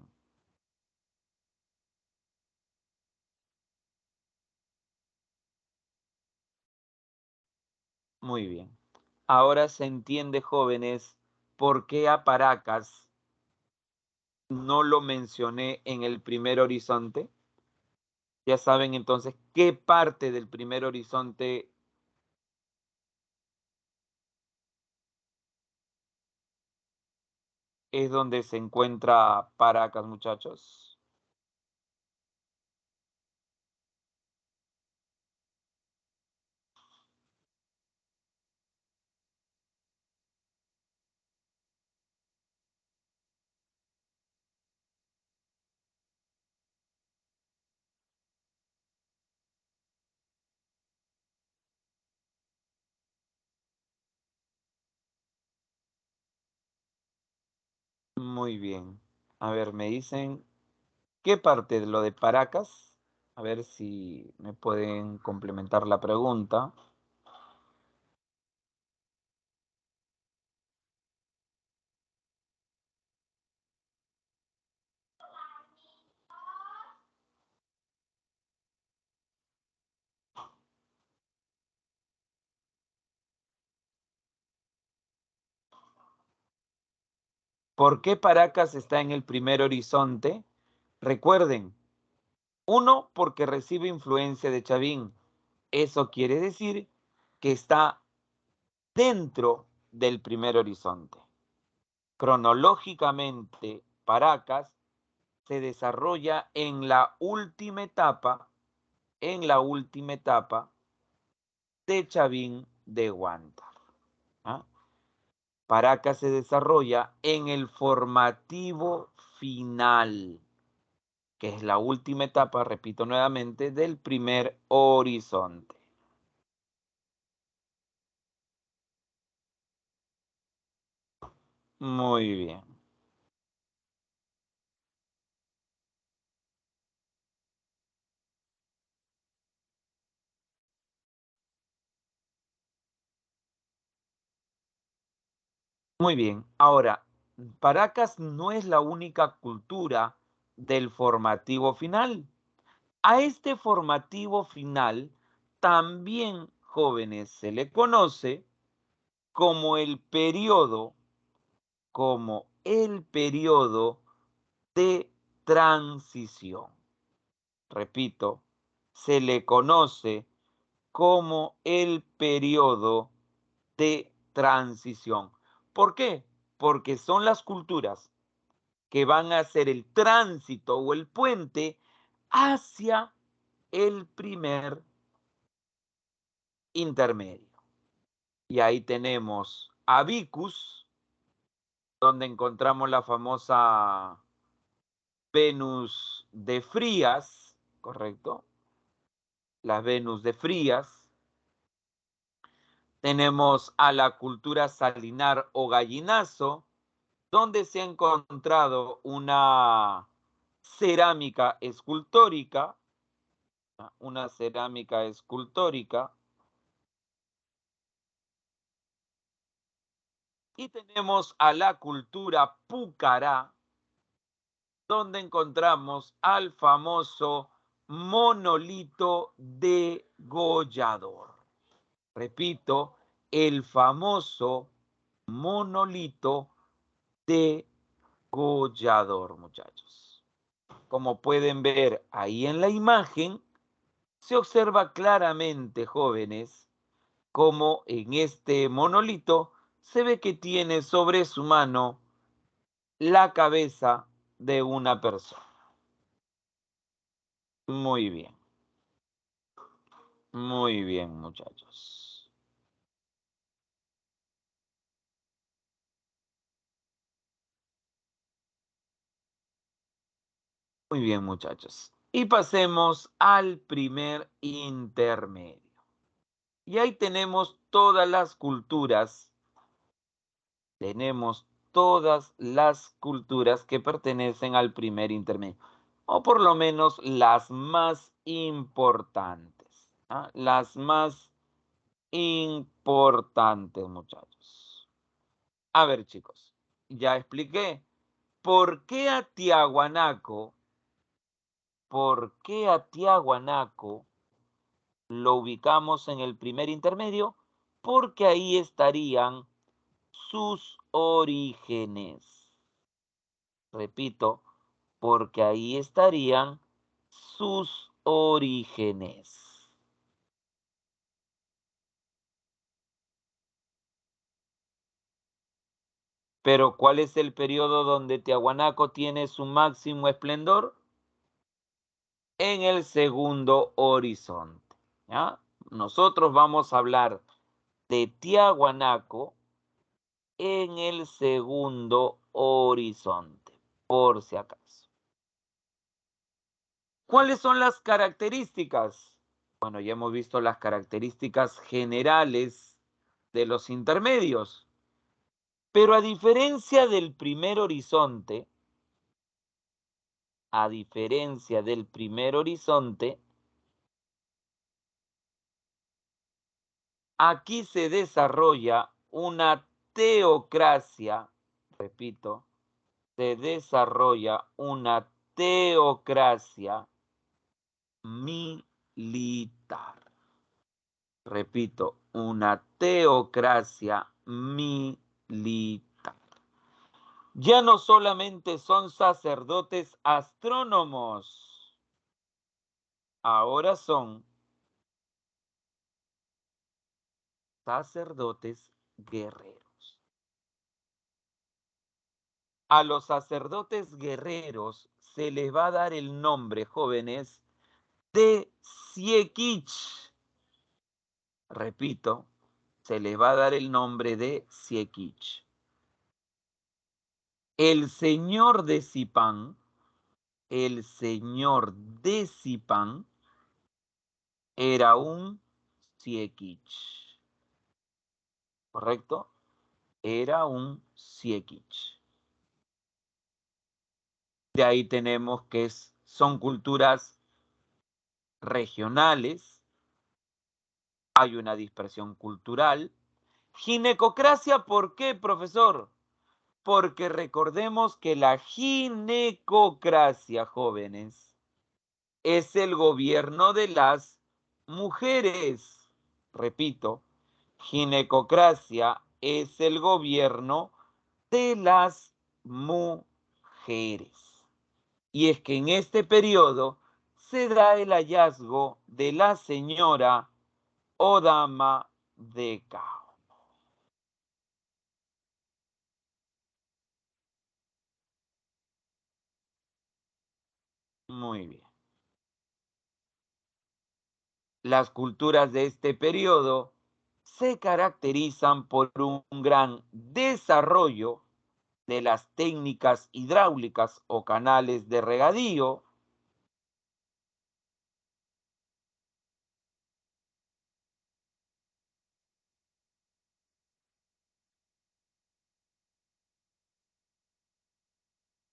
Muy bien. Ahora se entiende, jóvenes, por qué a Paracas no lo mencioné en el primer horizonte. Ya saben entonces qué parte del primer horizonte es donde se encuentra Paracas, muchachos. Muy bien. A ver, me dicen qué parte de lo de Paracas. A ver si me pueden complementar la pregunta. ¿Por qué Paracas está en el primer horizonte? Recuerden, uno, porque recibe influencia de Chavín. Eso quiere decir que está dentro del primer horizonte. Cronológicamente, Paracas se desarrolla en la última etapa de Chavín de Huántar. ¿Ah? Paracas se desarrolla en el formativo final, que es la última etapa, repito nuevamente, del primer horizonte. Muy bien. Muy bien. Ahora, Paracas no es la única cultura del formativo final. A este formativo final también, jóvenes, se le conoce como el periodo de transición. Repito, se le conoce como el periodo de transición. ¿Por qué? Porque son las culturas que van a hacer el tránsito o el puente hacia el primer intermedio. Y ahí tenemos a Vicus, donde encontramos la famosa Venus de Frías, ¿correcto? La Venus de Frías. Tenemos a la cultura salinar o gallinazo, donde se ha encontrado una cerámica escultórica, y tenemos a la cultura púcara, donde encontramos al famoso monolito degollador. Repito, el famoso monolito degollador, muchachos. Como pueden ver ahí en la imagen, se observa claramente, jóvenes, como en este monolito se ve que tiene sobre su mano la cabeza de una persona. Muy bien. Muy bien, muchachos. Muy bien, muchachos. Y pasemos al primer intermedio. Y ahí tenemos todas las culturas. Tenemos todas las culturas que pertenecen al primer intermedio. O por lo menos las más importantes. ¿Ah? Las más importantes, muchachos. A ver, chicos. Ya expliqué. ¿Por qué a Tiahuanaco? ¿Por qué a Tiahuanaco lo ubicamos en el primer intermedio? Porque ahí estarían sus orígenes. Repito, porque ahí estarían sus orígenes. Pero ¿cuál es el periodo donde Tiahuanaco tiene su máximo esplendor? En el segundo horizonte. ¿Ya? Nosotros vamos a hablar de Tiahuanaco en el segundo horizonte, por si acaso. ¿Cuáles son las características? Bueno, ya hemos visto las características generales de los intermedios, pero a diferencia del primer horizonte, aquí se desarrolla una teocracia, repito, se desarrolla una teocracia militar. Repito, una teocracia militar. Ya no solamente son sacerdotes astrónomos, ahora son sacerdotes guerreros. A los sacerdotes guerreros se les va a dar el nombre, jóvenes, de Siequich. Repito, se les va a dar el nombre de Siequich. El señor de Zipán, era un Siequich. ¿Correcto? Era un Siequich. De ahí tenemos que son culturas regionales, hay una dispersión cultural. Ginecocracia, ¿por qué, profesor? Porque recordemos que la ginecocracia, jóvenes, es el gobierno de las mujeres. Repito, ginecocracia es el gobierno de las mujeres. Y es que en este periodo se da el hallazgo de la señora o dama de Cao. Muy bien. Las culturas de este periodo se caracterizan por un gran desarrollo de las técnicas hidráulicas o canales de regadío,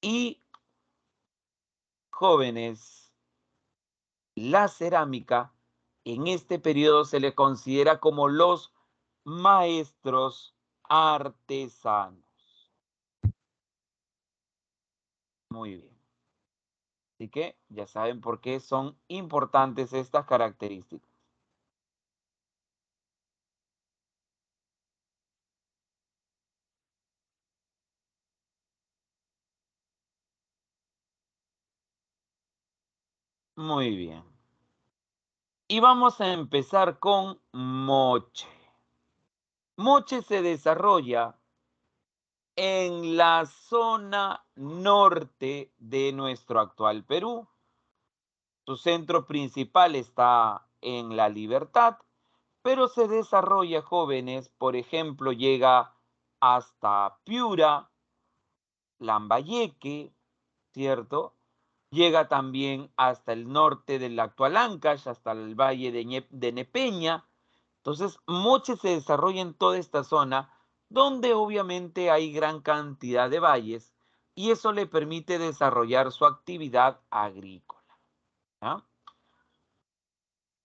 y jóvenes, la cerámica en este periodo se le considera como los maestros artesanos. Muy bien. Así que ya saben por qué son importantes estas características. Muy bien. Y vamos a empezar con Moche. Moche se desarrolla en la zona norte de nuestro actual Perú. Su centro principal está en La Libertad, pero se desarrolla, jóvenes, por ejemplo, llega hasta Piura, Lambayeque, ¿cierto? Llega también hasta el norte del actual Ancash, hasta el valle de Nepeña. Entonces, Moche se desarrolla en toda esta zona, donde obviamente hay gran cantidad de valles, y eso le permite desarrollar su actividad agrícola, ¿ya?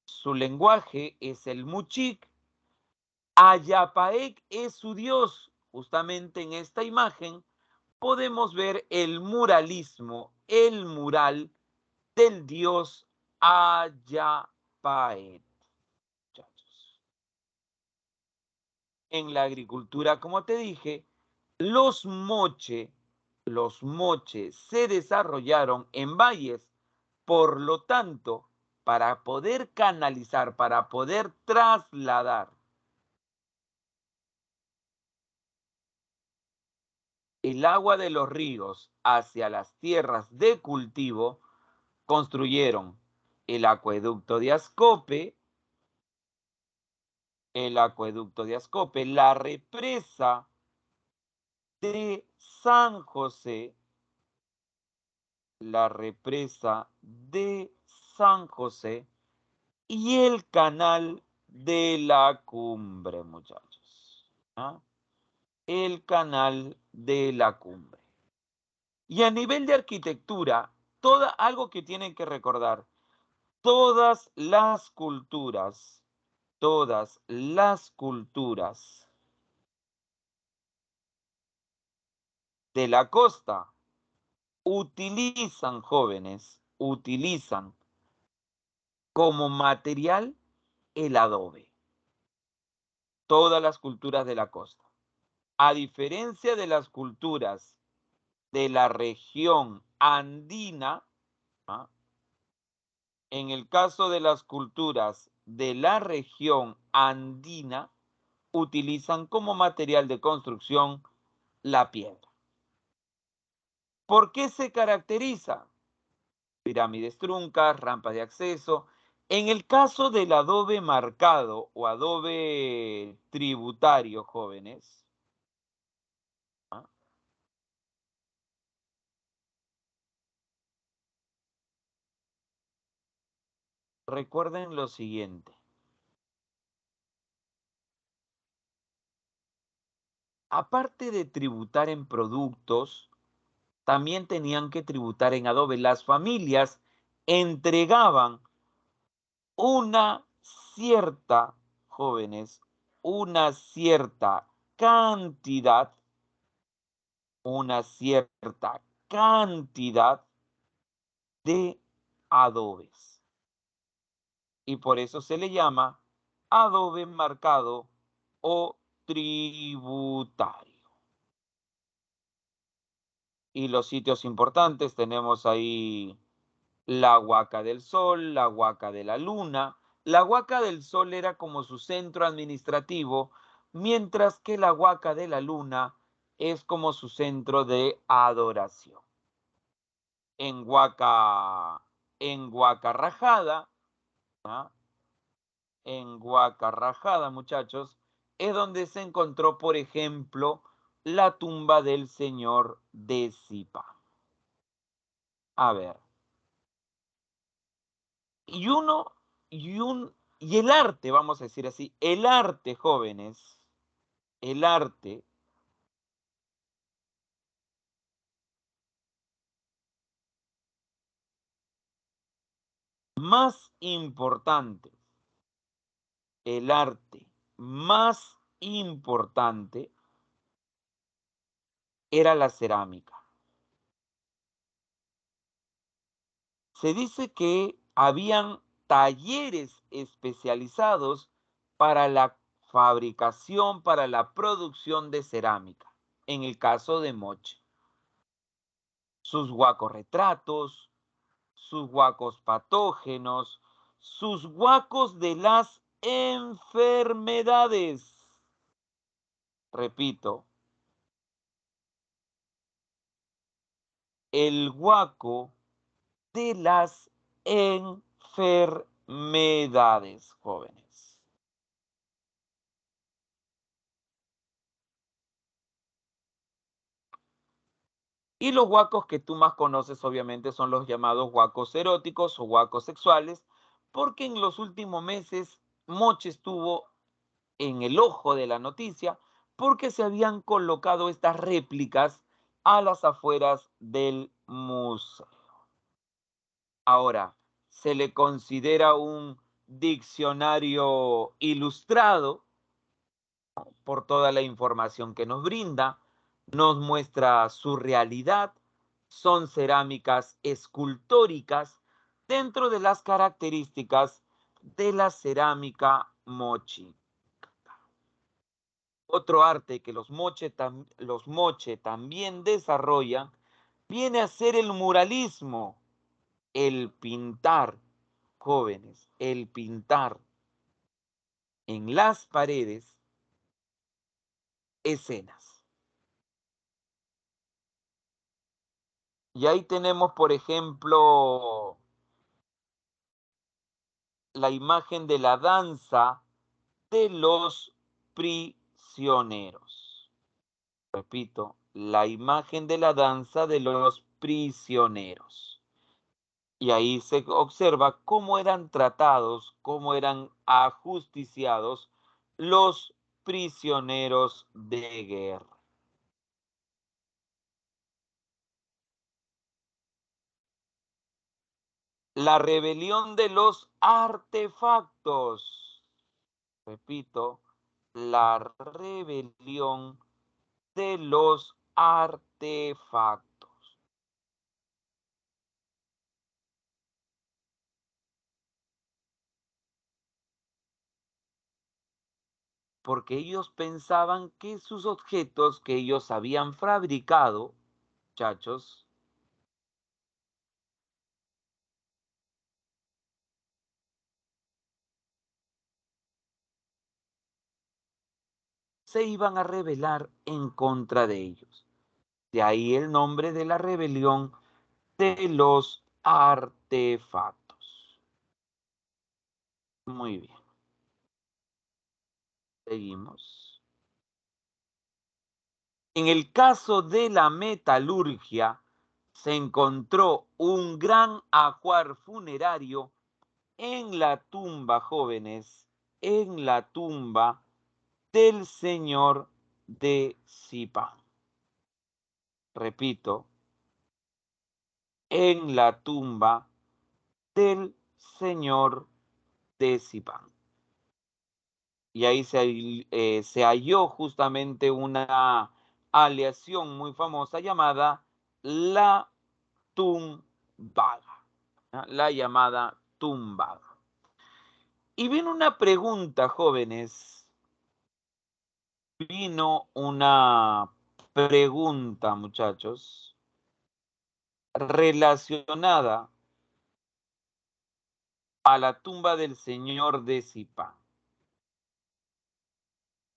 Su lenguaje es el muchic. Ayapaec es su dios. Justamente en esta imagen podemos ver el muralismo, el mural del dios Ayapaec. En la agricultura, como te dije, los moche se desarrollaron en valles. Por lo tanto, para poder canalizar, para poder trasladar el agua de los ríos hacia las tierras de cultivo, construyeron el acueducto de Ascope, la represa de San José, y el canal de la Cumbre, muchachos. ¿Ah? El canal de la Cumbre. Y a nivel de arquitectura, algo que tienen que recordar, todas las culturas de la costa utilizan como material el adobe. Todas las culturas de la costa. A diferencia de las culturas de la región andina, ¿ah? En el caso de las culturas de la región andina, utilizan como material de construcción la piedra. ¿Por qué se caracteriza? Pirámides truncas, rampas de acceso. En el caso del adobe marcado o adobe tributario, jóvenes, ¿ah? Recuerden lo siguiente. Aparte de tributar en productos, también tenían que tributar en adobe. Las familias entregaban una cierta, jóvenes, una cierta cantidad de adobes. Y por eso se le llama adobe marcado o tributario. Y los sitios importantes tenemos ahí la Huaca del Sol, la Huaca de la Luna. La Huaca del Sol era como su centro administrativo, mientras que la Huaca de la Luna es como su centro de adoración. En Huaca Rajada, ¿ah? En Huaca Rajada, muchachos, es donde se encontró, por ejemplo, la tumba del señor de Zipa. A ver. Y el arte, vamos a decir así, el arte, jóvenes, el arte más importante, el arte más importante era la cerámica. Se dice que habían talleres especializados para la fabricación, para la producción de cerámica, en el caso de Moche. Sus huacos retratos, sus huacos patógenos, sus huacos de las enfermedades. Repito, el huaco de las enfermedades, jóvenes. Y los huacos que tú más conoces, obviamente, son los llamados huacos eróticos o huacos sexuales, porque en los últimos meses Moche estuvo en el ojo de la noticia porque se habían colocado estas réplicas a las afueras del museo. Ahora, se le considera un diccionario ilustrado por toda la información que nos brinda, nos muestra su realidad, son cerámicas escultóricas dentro de las características de la cerámica mochi. Otro arte que los moche también desarrollan viene a ser el muralismo, el pintar, jóvenes, el pintar en las paredes escenas. Y ahí tenemos, por ejemplo, la imagen de la danza de los prisioneros. Repito, la imagen de la danza de los prisioneros. Y ahí se observa cómo eran tratados, cómo eran ajusticiados los prisioneros de guerra. La rebelión de los artefactos. Repito, la rebelión de los artefactos. Porque ellos pensaban que sus objetos que ellos habían fabricado, muchachos, se iban a rebelar en contra de ellos. De ahí el nombre de la rebelión de los artefactos. Muy bien. Seguimos. En el caso de la metalurgia, se encontró un gran ajuar funerario en la tumba, jóvenes, en la tumba del señor de Zipán. Repito, en la tumba del señor de Zipán. Y ahí se halló justamente una aleación muy famosa llamada la tumbaga. La llamada tumbaga. Y vino una pregunta, jóvenes. Vino una pregunta, muchachos, relacionada a la tumba del señor de Zipán.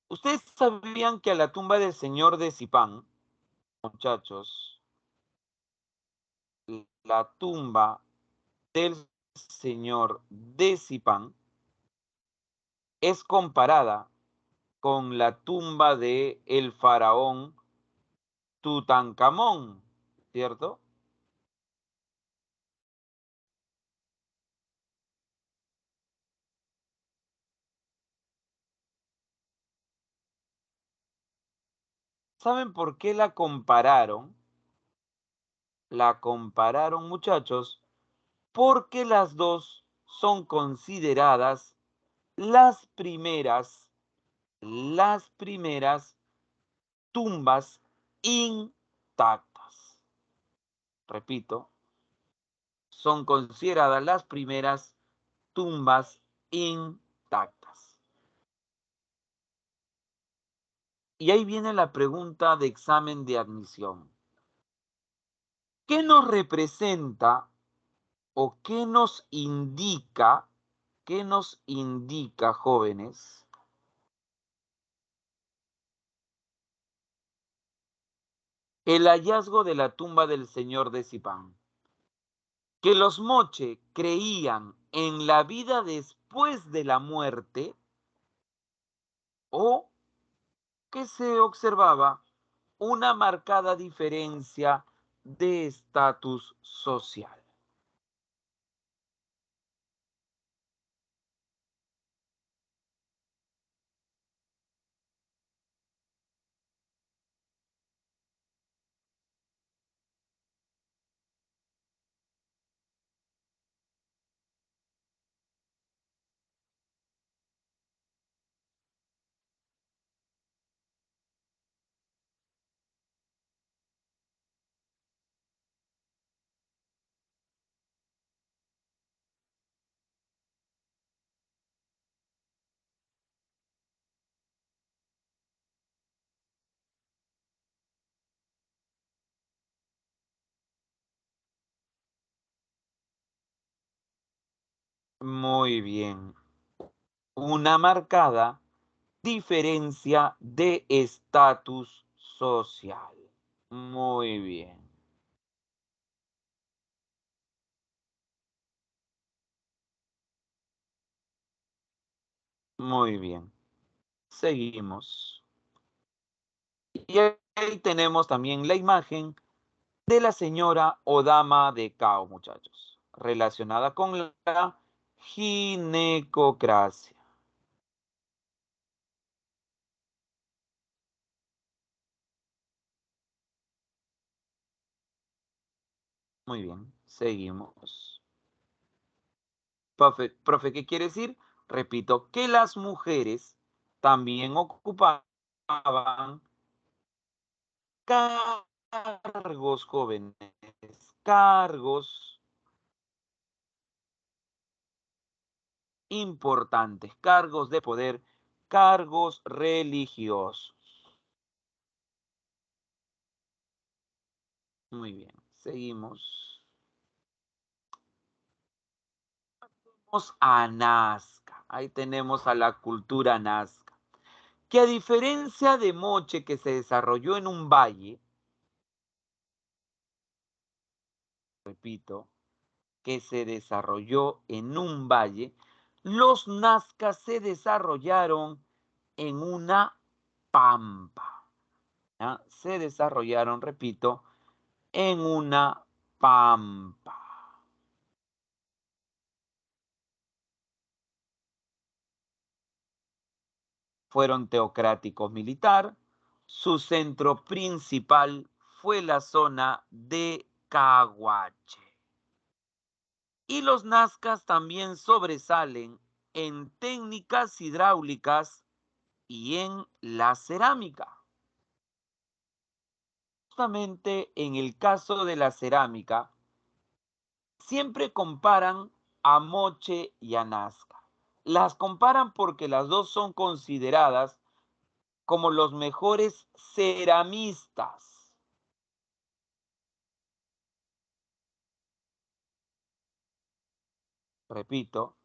¿Ustedes sabían que a la tumba del señor de Zipán, muchachos, la tumba del señor de Zipán es comparada con la tumba de el faraón Tutankamón, ¿cierto? ¿Saben por qué la compararon? La compararon, muchachos, porque las dos son consideradas las primeras tumbas intactas. Repito, son consideradas las primeras tumbas intactas. Y ahí viene la pregunta de examen de admisión. ¿Qué nos representa o qué nos indica, jóvenes, el hallazgo de la tumba del señor de Zipán? Que los moche creían en la vida después de la muerte o que se observaba una marcada diferencia de estatus social. Muy bien. Una marcada diferencia de estatus social. Muy bien. Muy bien. Seguimos. Y ahí tenemos también la imagen de la señora o dama de Cao, muchachos, relacionada con la ginecocracia. Muy bien, seguimos. Profe, ¿qué quiere decir? Repito, que las mujeres también ocupaban cargos jóvenes, cargos importantes, cargos de poder, cargos religiosos. Muy bien, seguimos. Vamos a Nazca. Ahí tenemos a la cultura nazca, que a diferencia de Moche, que se desarrolló en un valle, repito, que se desarrolló en un valle, los nazcas se desarrollaron en una pampa. ¿Ya? Se desarrollaron, repito, en una pampa. Fueron teocráticos militar. Su centro principal fue la zona de Caguache. Y los nazcas también sobresalen en técnicas hidráulicas y en la cerámica. Justamente en el caso de la cerámica, siempre comparan a Moche y a Nazca. Las comparan porque las dos son consideradas como los mejores ceramistas. Repito,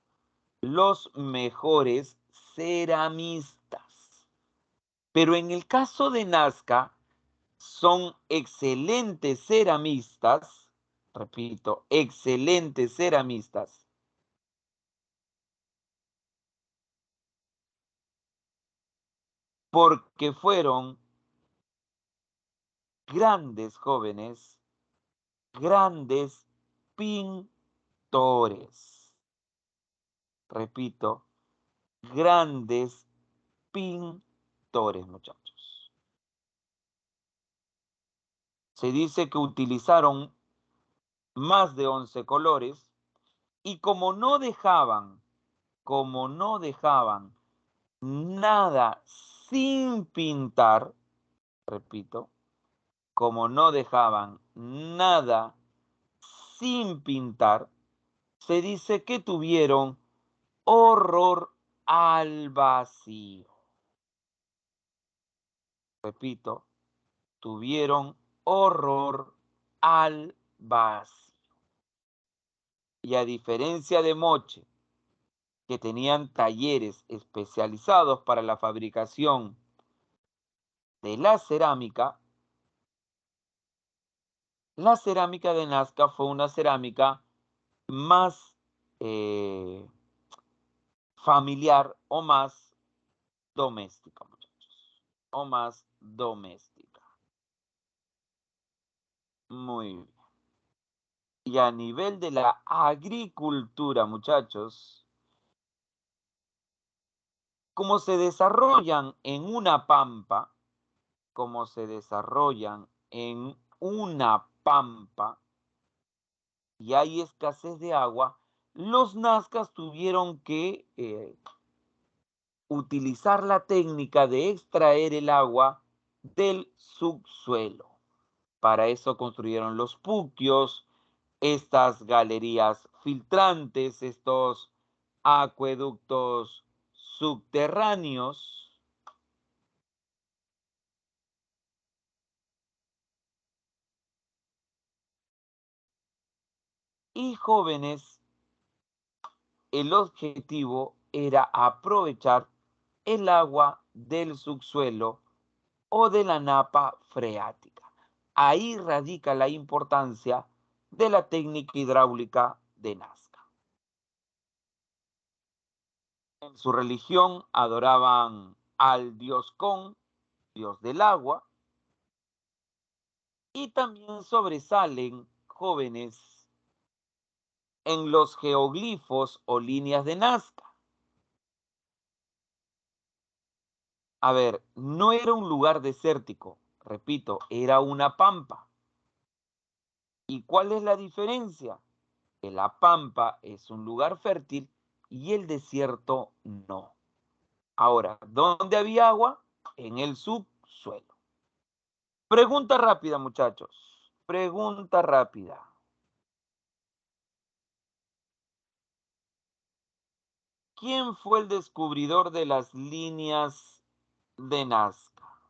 los mejores ceramistas. Pero en el caso de Nazca, son excelentes ceramistas, repito, excelentes ceramistas, porque fueron grandes jóvenes, grandes pintores. Repito, grandes pintores, muchachos. Se dice que utilizaron más de 11 colores y como no dejaban nada sin pintar, repito, como no dejaban nada sin pintar, se dice que tuvieron horror al vacío. Repito, tuvieron horror al vacío. Y a diferencia de Moche, que tenían talleres especializados para la fabricación de la cerámica de Nazca fue una cerámica más familiar o más doméstica, muchachos. O más doméstica. Muy bien. Y a nivel de la agricultura, muchachos, como se desarrollan en una pampa, y hay escasez de agua, los nazcas tuvieron que utilizar la técnica de extraer el agua del subsuelo. Para eso construyeron los puquios, estas galerías filtrantes, estos acueductos subterráneos. Y jóvenes, el objetivo era aprovechar el agua del subsuelo o de la napa freática. Ahí radica la importancia de la técnica hidráulica de Nazca. En su religión adoraban al dios Con, dios del agua, y también sobresalen jóvenes en los geoglifos o líneas de Nazca. A ver, no era un lugar desértico, repito, era una pampa. ¿Y cuál es la diferencia? Que la pampa es un lugar fértil y el desierto no. Ahora, ¿dónde había agua? En el subsuelo. Pregunta rápida, muchachos. Pregunta rápida. ¿Quién fue el descubridor de las líneas de Nazca?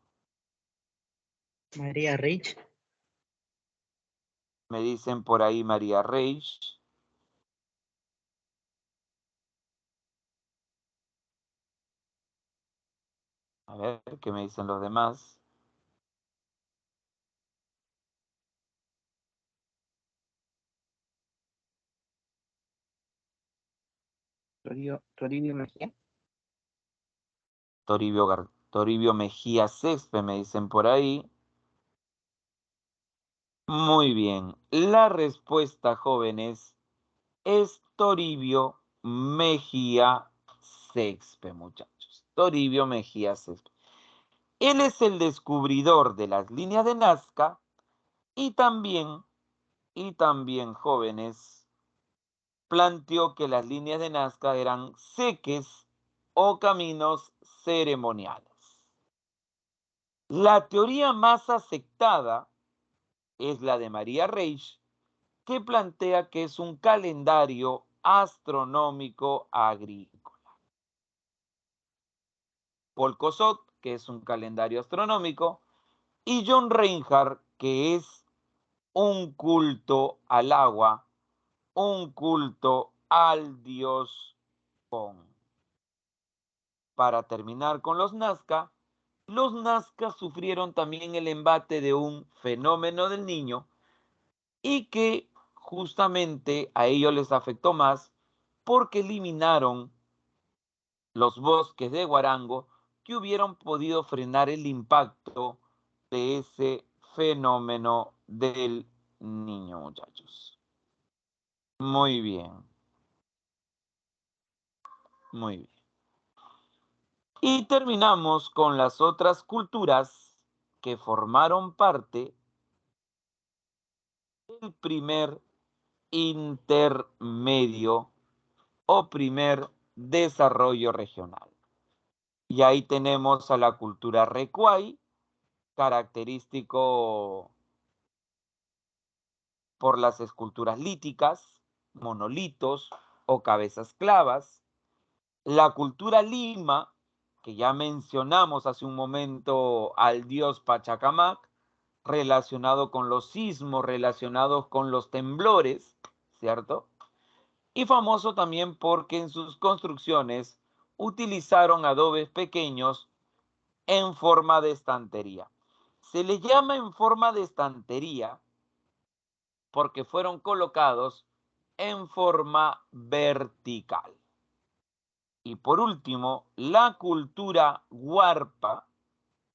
María Rich. Me dicen por ahí María Reich. A ver, ¿qué me dicen los demás? Toribio Mejía. Toribio Mejía Cespe, me dicen por ahí. Muy bien. La respuesta, jóvenes, es Toribio Mejía Cespe, muchachos. Toribio Mejía Cespe. Él es el descubridor de las líneas de Nazca y también, jóvenes, planteó que las líneas de Nazca eran seques o caminos ceremoniales. La teoría más aceptada es la de María Reich, que plantea que es un calendario astronómico agrícola. Paul Cosot, que es un calendario astronómico, y John Reinhardt, que es un culto al agua, un culto al dios Pon. Para terminar con los Nazca sufrieron también el embate de un fenómeno del Niño y que justamente a ellos les afectó más porque eliminaron los bosques de Guarango que hubieran podido frenar el impacto de ese fenómeno del Niño, muchachos. Muy bien. Muy bien. Y terminamos con las otras culturas que formaron parte del primer intermedio o primer desarrollo regional. Y ahí tenemos a la cultura Recuay, característico por las esculturas líticas, monolitos o cabezas clavas. La cultura Lima, que ya mencionamos hace un momento al dios Pachacamac, relacionado con los sismos, relacionados con los temblores, ¿cierto? y famoso también porque en sus construcciones utilizaron adobes pequeños en forma de estantería. Se le llama en forma de estantería porque fueron colocados en forma vertical. Y por último, la cultura huarpa,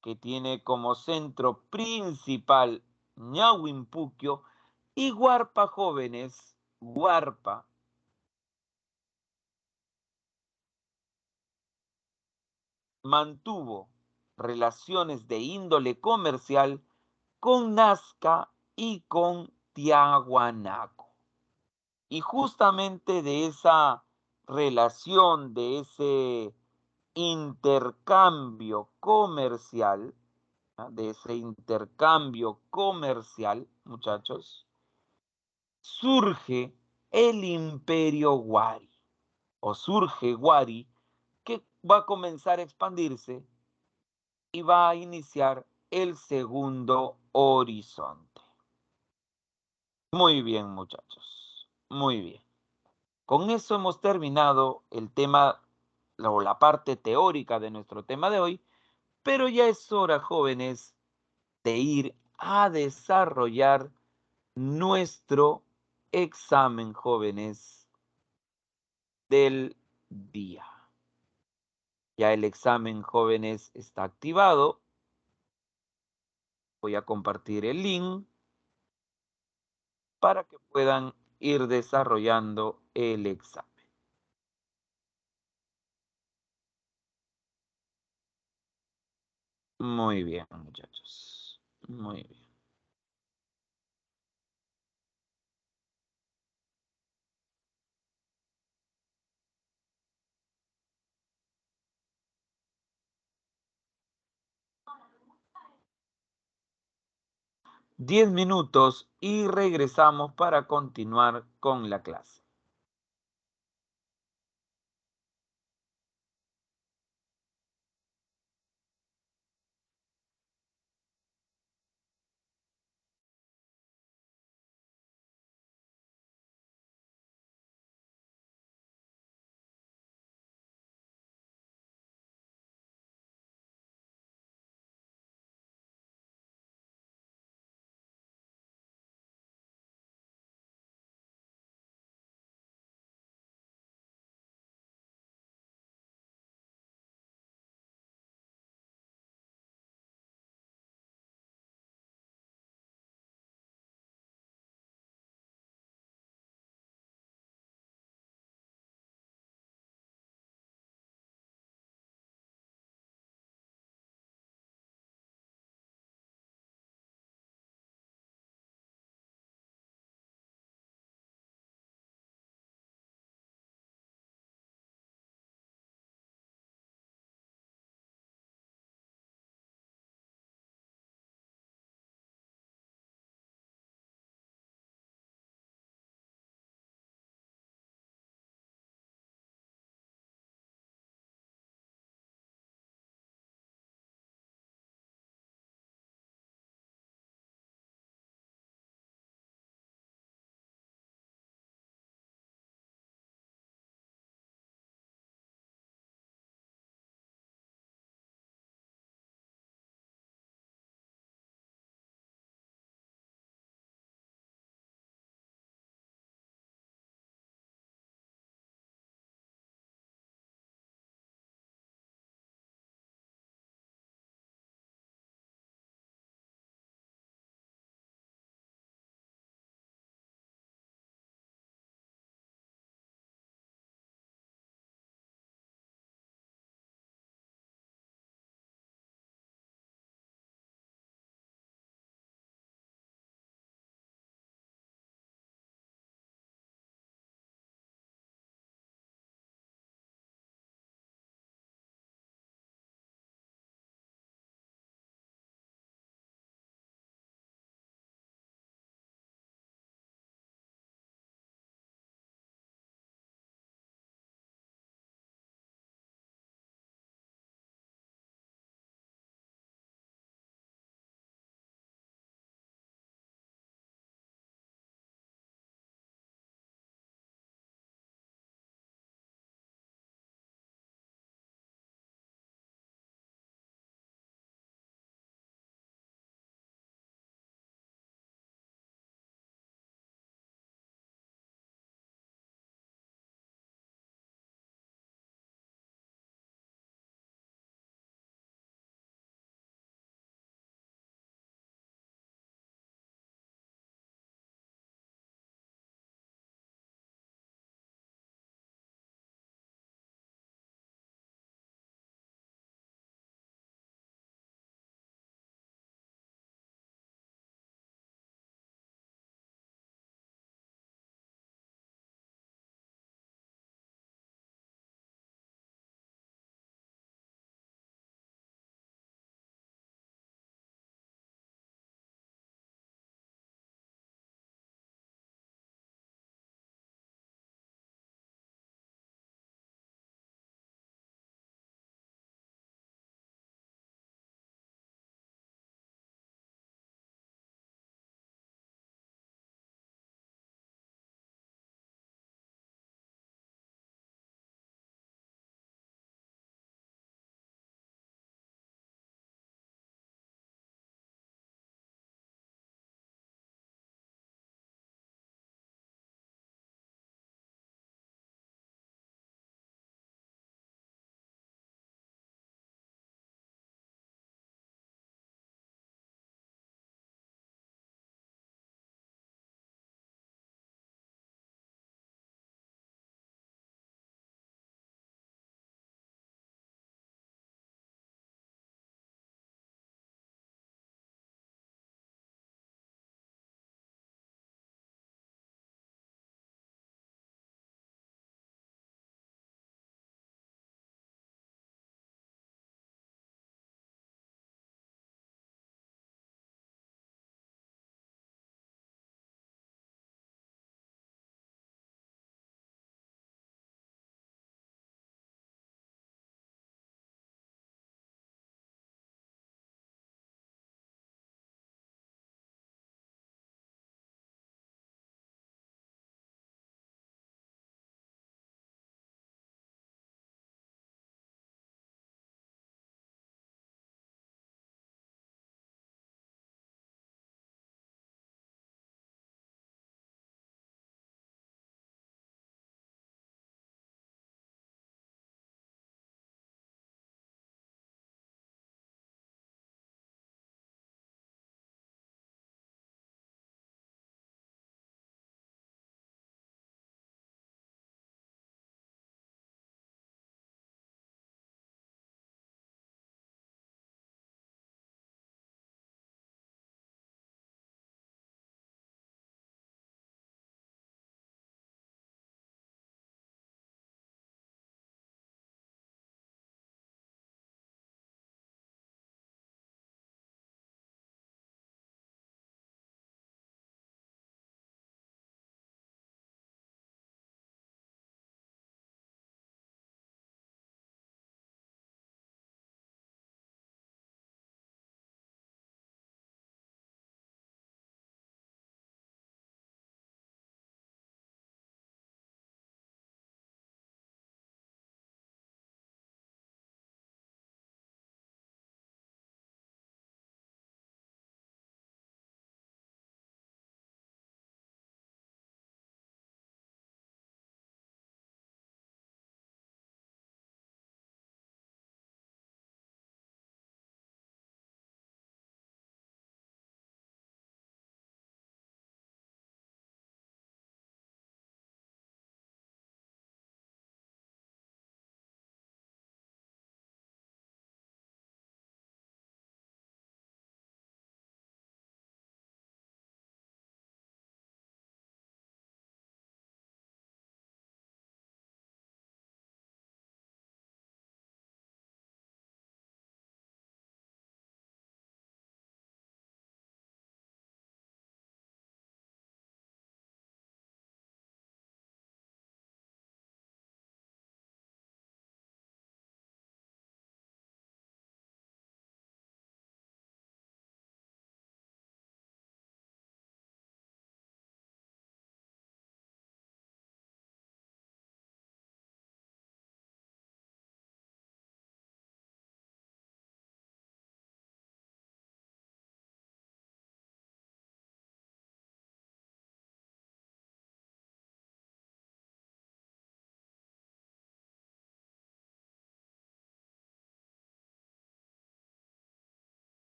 que tiene como centro principal Ñawinpuquio, y Huarpa Jóvenes, Huarpa, mantuvo relaciones de índole comercial con Nazca y con Tiahuanaco. Y justamente de esa relación, de ese intercambio comercial, muchachos, surge el Imperio Wari, o surge Wari, que va a comenzar a expandirse y va a iniciar el segundo horizonte. Muy bien, muchachos, muy bien. Con eso hemos terminado el tema o la parte teórica de nuestro tema de hoy, pero ya es hora, jóvenes, de ir a desarrollar nuestro examen, jóvenes, del día. Ya el examen, jóvenes, está activado. Voy a compartir el link para que puedan ir desarrollando el examen. Muy bien, muchachos. Muy bien. Diez minutos y regresamos para continuar con la clase.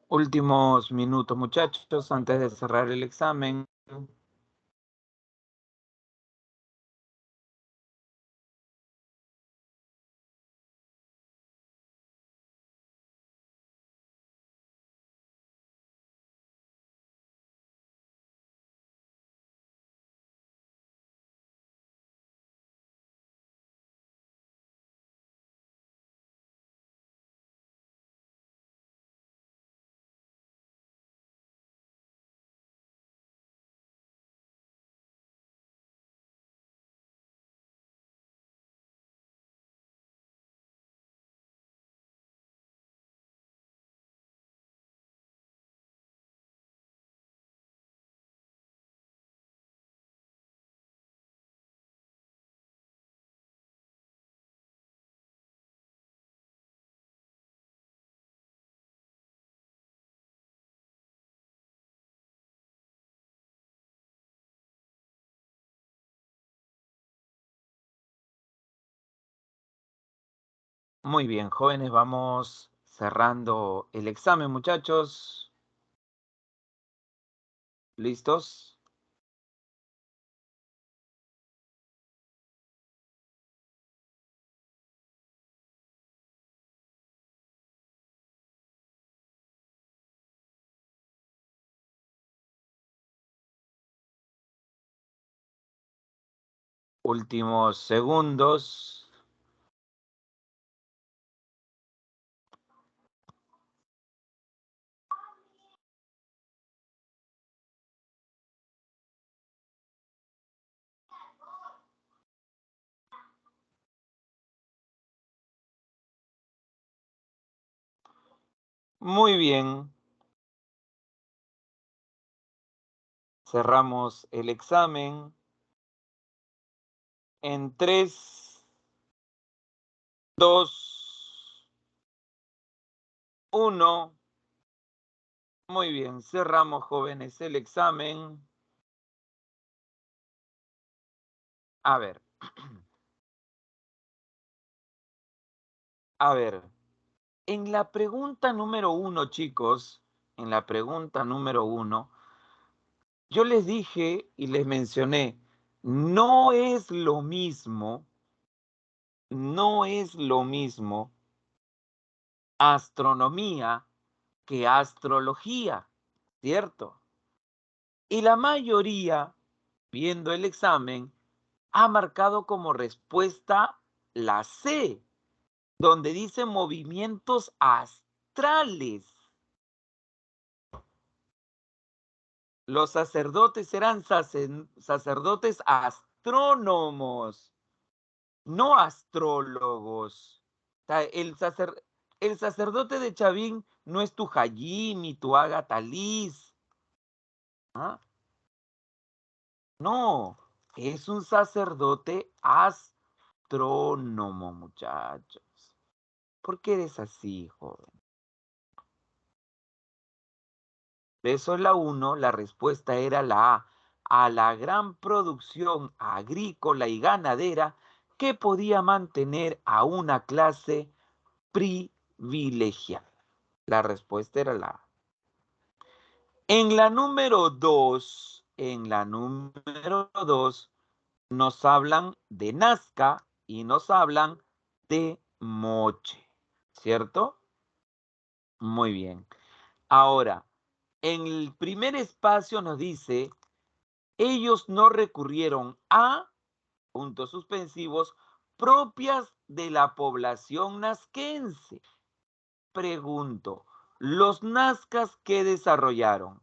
Últimos minutos, muchachos, antes de cerrar el examen. Muy bien, jóvenes, vamos cerrando el examen, muchachos. ¿Listos? Últimos segundos. Muy bien. Cerramos el examen en 3, 2, 1. Muy bien, cerramos, jóvenes, el examen. A ver. A ver. En la pregunta número 1, chicos, en la pregunta número 1, yo les dije y les mencioné, no es lo mismo astronomía que astrología, ¿cierto? Y la mayoría, viendo el examen, ha marcado como respuesta la C, donde dice movimientos astrales. Los sacerdotes eran sacerdotes astrónomos, no astrólogos. O sea, el sacerdote de Chavín no es tu Jayín ni tu Agatha Liz. ¿Ah? No, es un sacerdote astrónomo, muchachos. ¿Por qué eres así, joven? Eso es la 1, la respuesta era la A. A la gran producción agrícola y ganadera que podía mantener a una clase privilegiada. La respuesta era la A. En la número 2, nos hablan de Nazca y nos hablan de Moche, ¿cierto? Muy bien. Ahora, en el primer espacio nos dice, ellos no recurrieron a, puntos suspensivos, propias de la población nazquense. Pregunto, ¿los nazcas qué desarrollaron?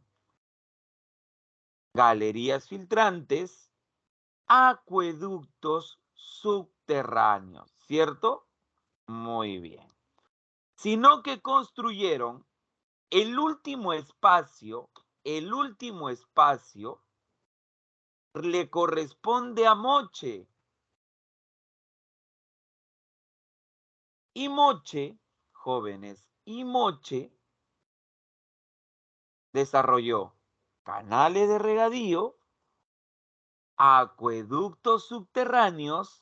Galerías filtrantes, acueductos subterráneos, ¿cierto? Muy bien. Sino que construyeron el último espacio le corresponde a Moche. Y Moche, jóvenes, desarrolló canales de regadío, acueductos subterráneos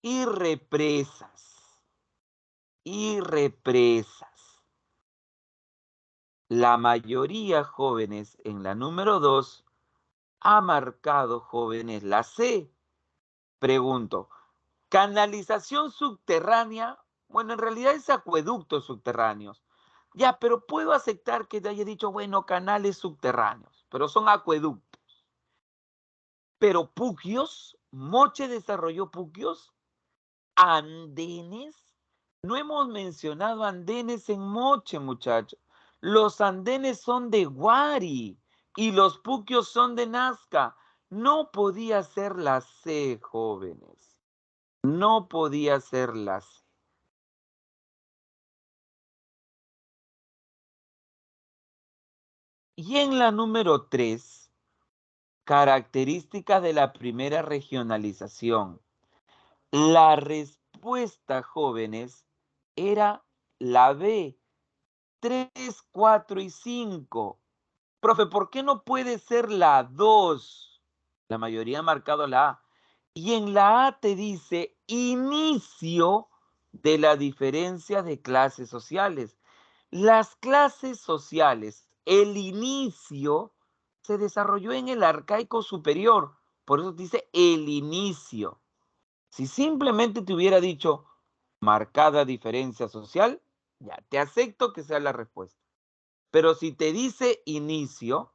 y represas. La mayoría, jóvenes, en la número 2, ha marcado, jóvenes, la C. Pregunto, ¿canalización subterránea? Bueno, en realidad es acueductos subterráneos. Ya, pero puedo aceptar que te haya dicho, bueno, canales subterráneos, pero son acueductos. Pero puquios, Moche desarrolló puquios, andenes. No hemos mencionado andenes en Moche, muchachos. Los andenes son de Guari y los puquios son de Nazca. No podía ser la C, jóvenes. No podía ser la C. Y en la número 3, características de la primera regionalización. La respuesta, jóvenes, era la B, 3, 4 y 5. Profe, ¿por qué no puede ser la 2? La mayoría ha marcado la A. Y en la A te dice inicio de la diferencia de clases sociales. Las clases sociales, el inicio se desarrolló en el arcaico superior. Por eso dice el inicio. Si simplemente te hubiera dicho marcada diferencia social, ya te acepto que sea la respuesta. Pero si te dice inicio,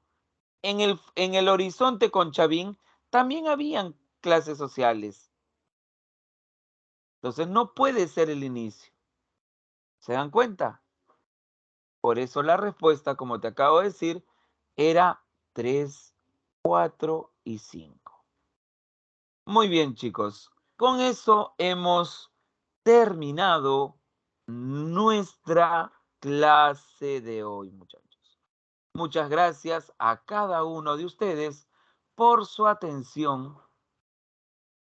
en el horizonte con Chavín también habían clases sociales. Entonces no puede ser el inicio. ¿Se dan cuenta? Por eso la respuesta, como te acabo de decir, era 3, 4 y 5. Muy bien, chicos. Con eso hemos terminado nuestra clase de hoy, muchachos. Muchas gracias a cada uno de ustedes por su atención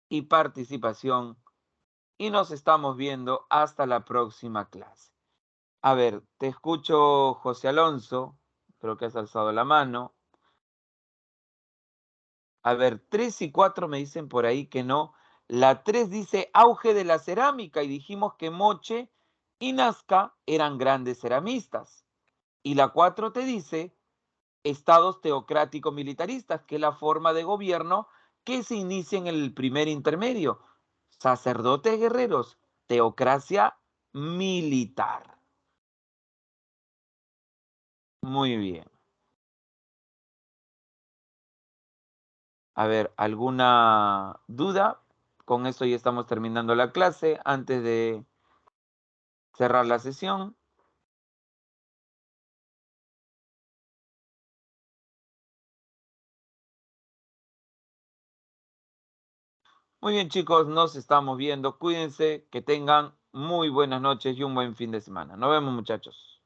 y participación y nos estamos viendo hasta la próxima clase. A ver, te escucho, José Alonso, creo que has alzado la mano. A ver, 3 y 4 me dicen por ahí que no. La 3 dice auge de la cerámica y dijimos que Moche y Nazca eran grandes ceramistas. Y la 4 te dice estados teocráticos militaristas, que es la forma de gobierno que se inicia en el primer intermedio. Sacerdotes guerreros, teocracia militar. Muy bien. A ver, ¿alguna duda? Con esto ya estamos terminando la clase. Antes de cerrar la sesión. Muy bien, chicos, nos estamos viendo. Cuídense, que tengan muy buenas noches y un buen fin de semana. Nos vemos, muchachos.